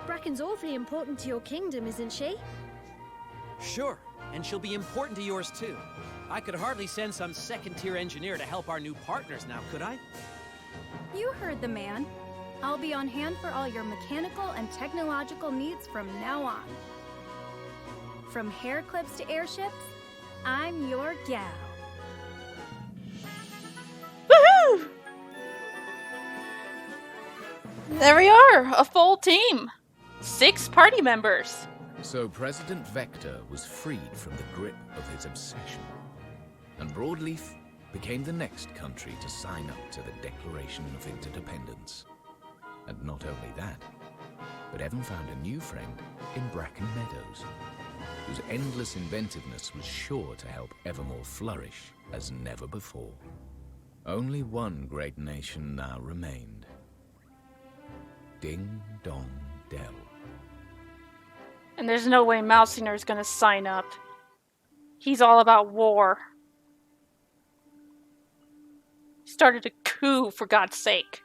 Bracken's awfully important to your kingdom, isn't she? Sure, and she'll be important to yours too. I could hardly send some second-tier engineer to help our new partners now, could I? You heard the man. I'll be on hand for all your mechanical and technological needs from now on. From hair clips to airships, I'm your gal. Woohoo! There we are, a full team. 6 party members. So President Vector was freed from the grip of his obsession, and Broadleaf became the next country to sign up to the Declaration of Interdependence. And not only that, but Evan found a new friend in Bracken Meadows, whose endless inventiveness was sure to help Evermore flourish as never before. Only one great nation now remained. Ding Dong Dell. And there's no way Mousinor's gonna sign up. He's all about war. He started a coup, for God's sake.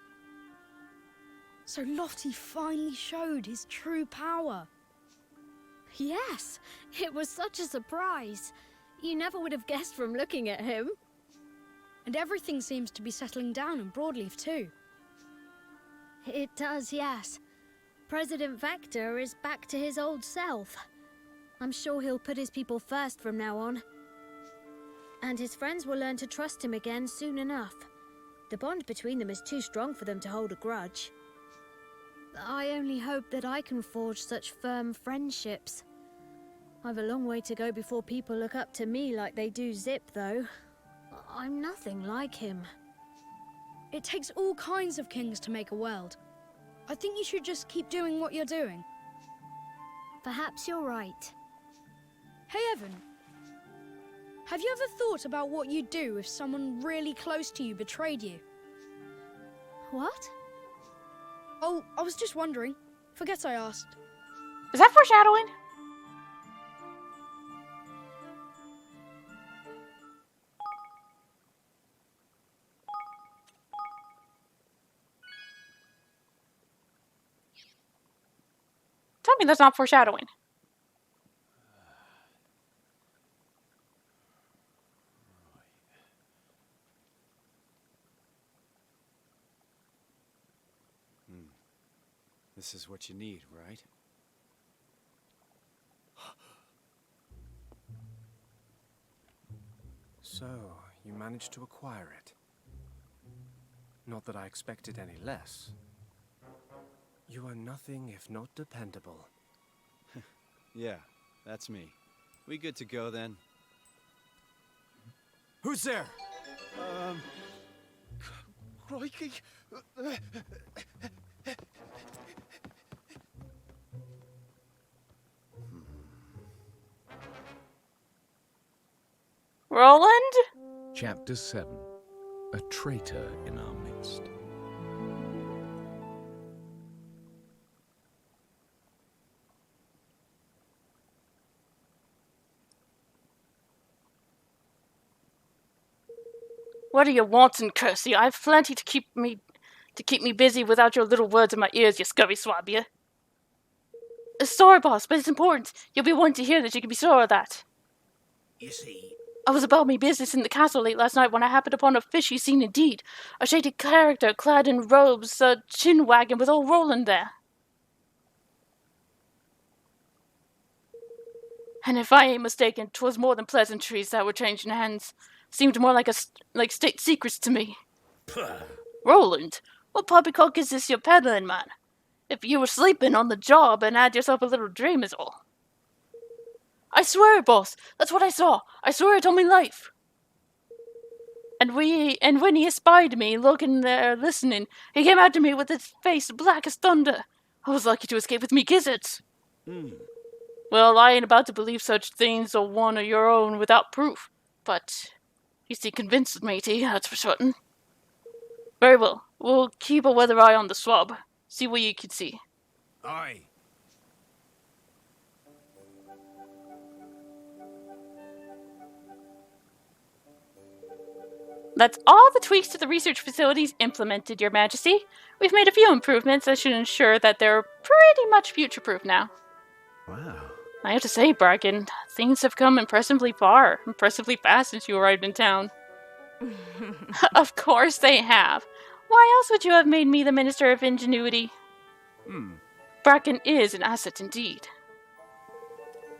So Lottie finally showed his true power. Yes, it was such a surprise. You never would have guessed from looking at him. And everything seems to be settling down in Broadleaf too. It does, yes. President Vector is back to his old self. I'm sure he'll put his people first from now on. And his friends will learn to trust him again soon enough. The bond between them is too strong for them to hold a grudge. I only hope that I can forge such firm friendships. I've a long way to go before people look up to me like they do Zip, though. I'm nothing like him. It takes all kinds of kings to make a world. I think you should just keep doing what you're doing. Perhaps you're right. Hey, Evan. Have you ever thought about what you'd do if someone really close to you betrayed you? What? Oh, I was just wondering. Forget I asked. Is that foreshadowing? Tell me that's not foreshadowing. This is what you need, right? So, you managed to acquire it. Not that I expected any less. You are nothing if not dependable. Yeah, that's me. We good to go then? Who's there? Crikey! Roland? Chapter 7. A traitor in our midst. What are you wanting, Kersey? I've plenty to keep me busy without your little words in my ears, you scurvy swab, you. Sorry, boss, but it's important. You'll be wanting to hear that you can be sure of that. You see, I was about me business in the castle late last night when I happened upon a fishy scene indeed. A shady character clad in robes, a chin wagging with old Roland there. And if I ain't mistaken, 'twas more than pleasantries that were changing hands. Seemed more like state secrets to me. Roland, what poppycock is this you're peddling, man? If you were sleeping on the job and had yourself a little dream is all. I swear, boss, that's what I saw. I swear it on me life. And when he espied me, looking there, listening, he came after me with his face black as thunder. I was lucky to escape with me gizzards. Well, I ain't about to believe such things or one of your own without proof, but you see convinced, matey, that's for certain. Very well, we'll keep a weather eye on the swab. See what you can see. aye. That's all the tweaks to the research facilities implemented, Your Majesty. We've made a few improvements that should ensure that they're pretty much future-proof now. Wow. I have to say, Bracken, things have come impressively far, impressively fast since you arrived in town. Of course they have. Why else would you have made me the Minister of Ingenuity? Bracken is an asset indeed.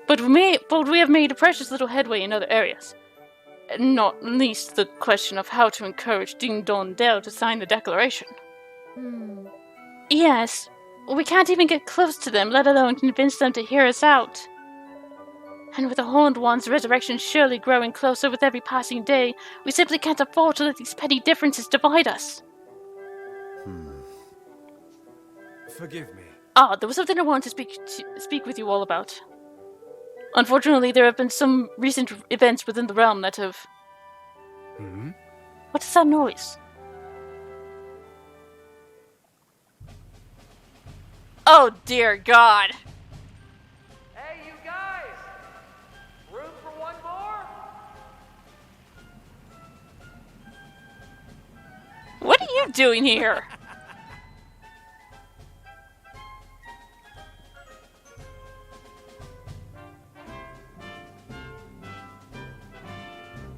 But we have made a precious little headway in other areas. Not least the question of how to encourage Ding Dong Dell to sign the declaration. Yes, we can't even get close to them, let alone convince them to hear us out. And with the Horned One's resurrection surely growing closer with every passing day, we simply can't afford to let these petty differences divide us. Forgive me. There was something I wanted to speak with you all about. Unfortunately, there have been some recent events within the realm that have... What is that noise? Oh, dear God! Hey, you guys! Room for one more? What are you doing here?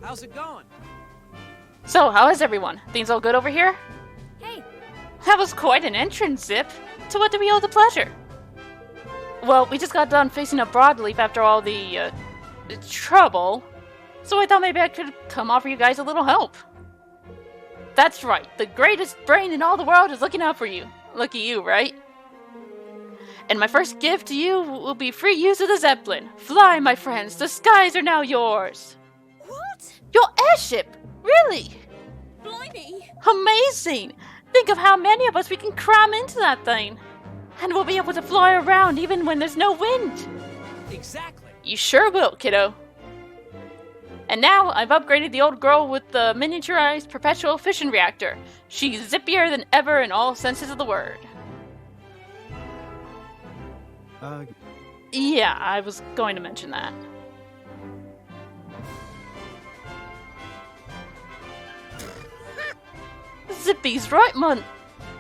How's it going? So, how is everyone? Things all good over here? Hey, That was quite an entrance, Zip. To what do we owe the pleasure? Well, we just got done facing a broadleaf after all the trouble, so I thought maybe I could come offer you guys a little help. That's right, the greatest brain in all the world is looking out for you. Lucky you, right? And my first gift to you will be free use of the Zeppelin. Fly, my friends, the skies are now yours. what? Your airship? Really? Blimey! Amazing! Think of how many of us we can cram into that thing. And we'll be able to fly around even when there's no wind. Exactly. You sure will, kiddo. And now I've upgraded the old girl with the miniaturized perpetual fission reactor. She's zippier than ever in all senses of the word. Yeah, I was going to mention that. Zippy's right, man.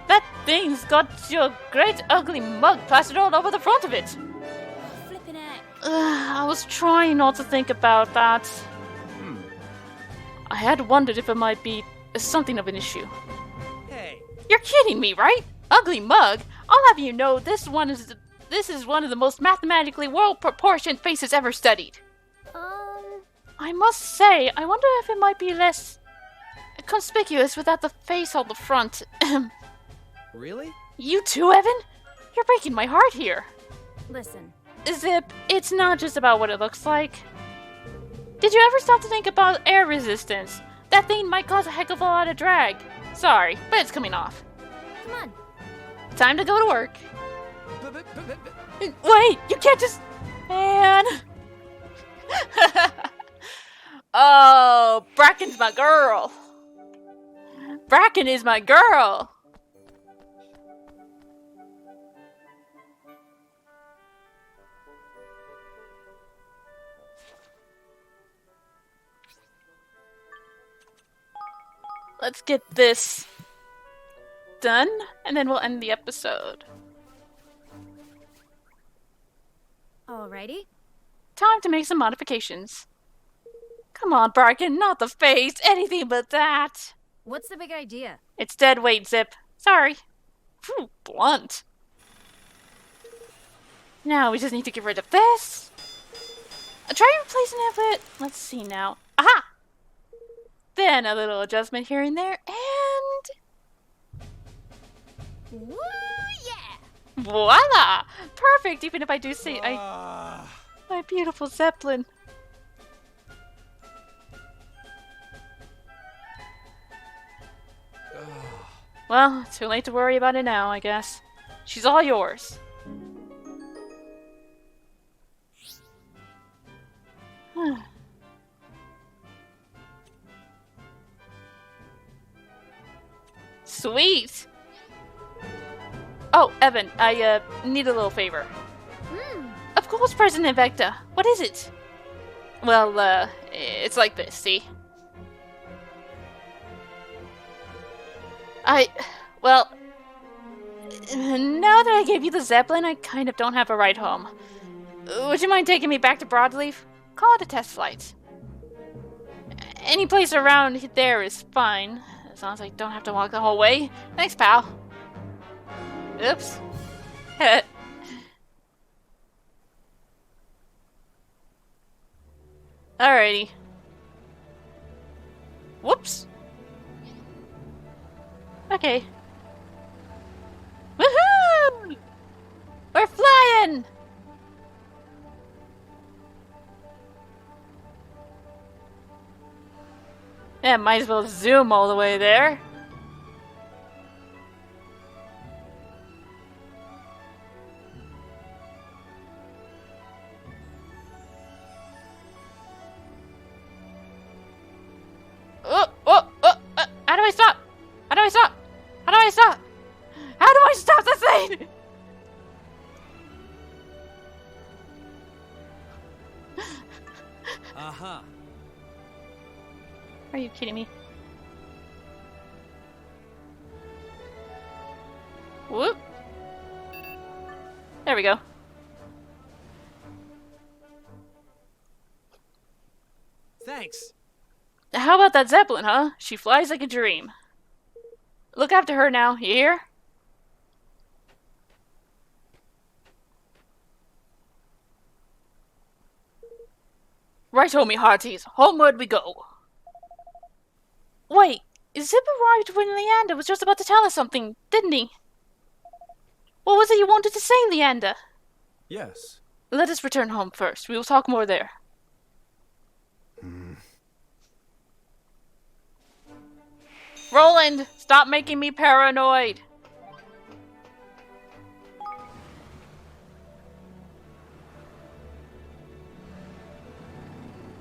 That thing's got your great ugly mug plastered all over the front of it. Flippin' heck. I was trying not to think about that. I had wondered if it might be something of an issue. Hey, You're kidding me, right? Ugly mug? I'll have you know this is one of the most mathematically well-proportioned faces ever studied. I must say, I wonder if it might be less conspicuous without the face on the front. Really? You too, Evan? You're breaking my heart here. Listen, Zip, it's not just about what it looks like. Did you ever stop to think about air resistance? That thing might cause a heck of a lot of drag. Sorry, but it's coming off. come on. Time to go to work. Wait, you can't just... Man. Oh, Bracken's my girl. Bracken is my girl. Let's get this done, and then we'll end the episode. Alrighty. Time to make some modifications. Come on, Bracken, not the face, anything but that. What's the big idea? It's dead weight, Zip. Sorry. Phew, blunt. Now we just need to get rid of this. Try replacing it with... Let's see now. Aha! Then a little adjustment here and there, and... Woo, yeah! Voila! Perfect, even if I do say my beautiful Zeppelin. Well, too late to worry about it now, I guess. She's all yours. Sweet! Oh, Evan, I need a little favor. Of course, President Vector. What is it? Well, it's like this, see? Well, now that I gave you the Zeppelin, I kind of don't have a ride home. Would you mind taking me back to Broadleaf? Call it a test flight. Any place around there is fine, as long as I don't have to walk the whole way. Thanks, pal. Oops. Alrighty. Whoops. Okay. Woohoo! We're flying! Yeah, might as well zoom all the way there. How do I stop? How do I stop? How do I stop? How do I stop the thing? Uh-huh. Are you kidding me? Whoop. There we go. Thanks. How about that Zeppelin, huh? She flies like a dream. Look after her now, you hear? Right, homie hearties, homeward we go. Wait, Zip arrived when Leander was just about to tell us something, didn't he? What was it you wanted to say, Leander? Yes. Let us return home first. We will talk more there. Roland, stop making me paranoid.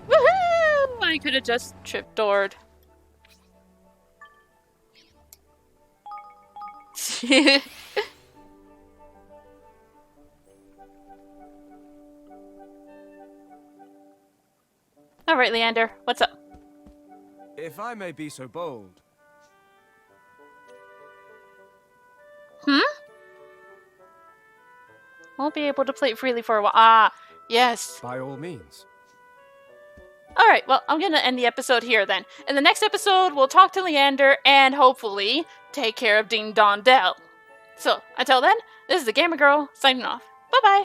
Woohoo! I could have just tripdoored. Alright, Leander, what's up? If I may be so bold. Won't be able to play it freely for a while. Ah, yes. By all means. Alright, well, I'm gonna end the episode here then. In the next episode, we'll talk to Leander and hopefully take care of Ding Dong Dell. So, until then, this is the Gamer Girl signing off. Bye-bye!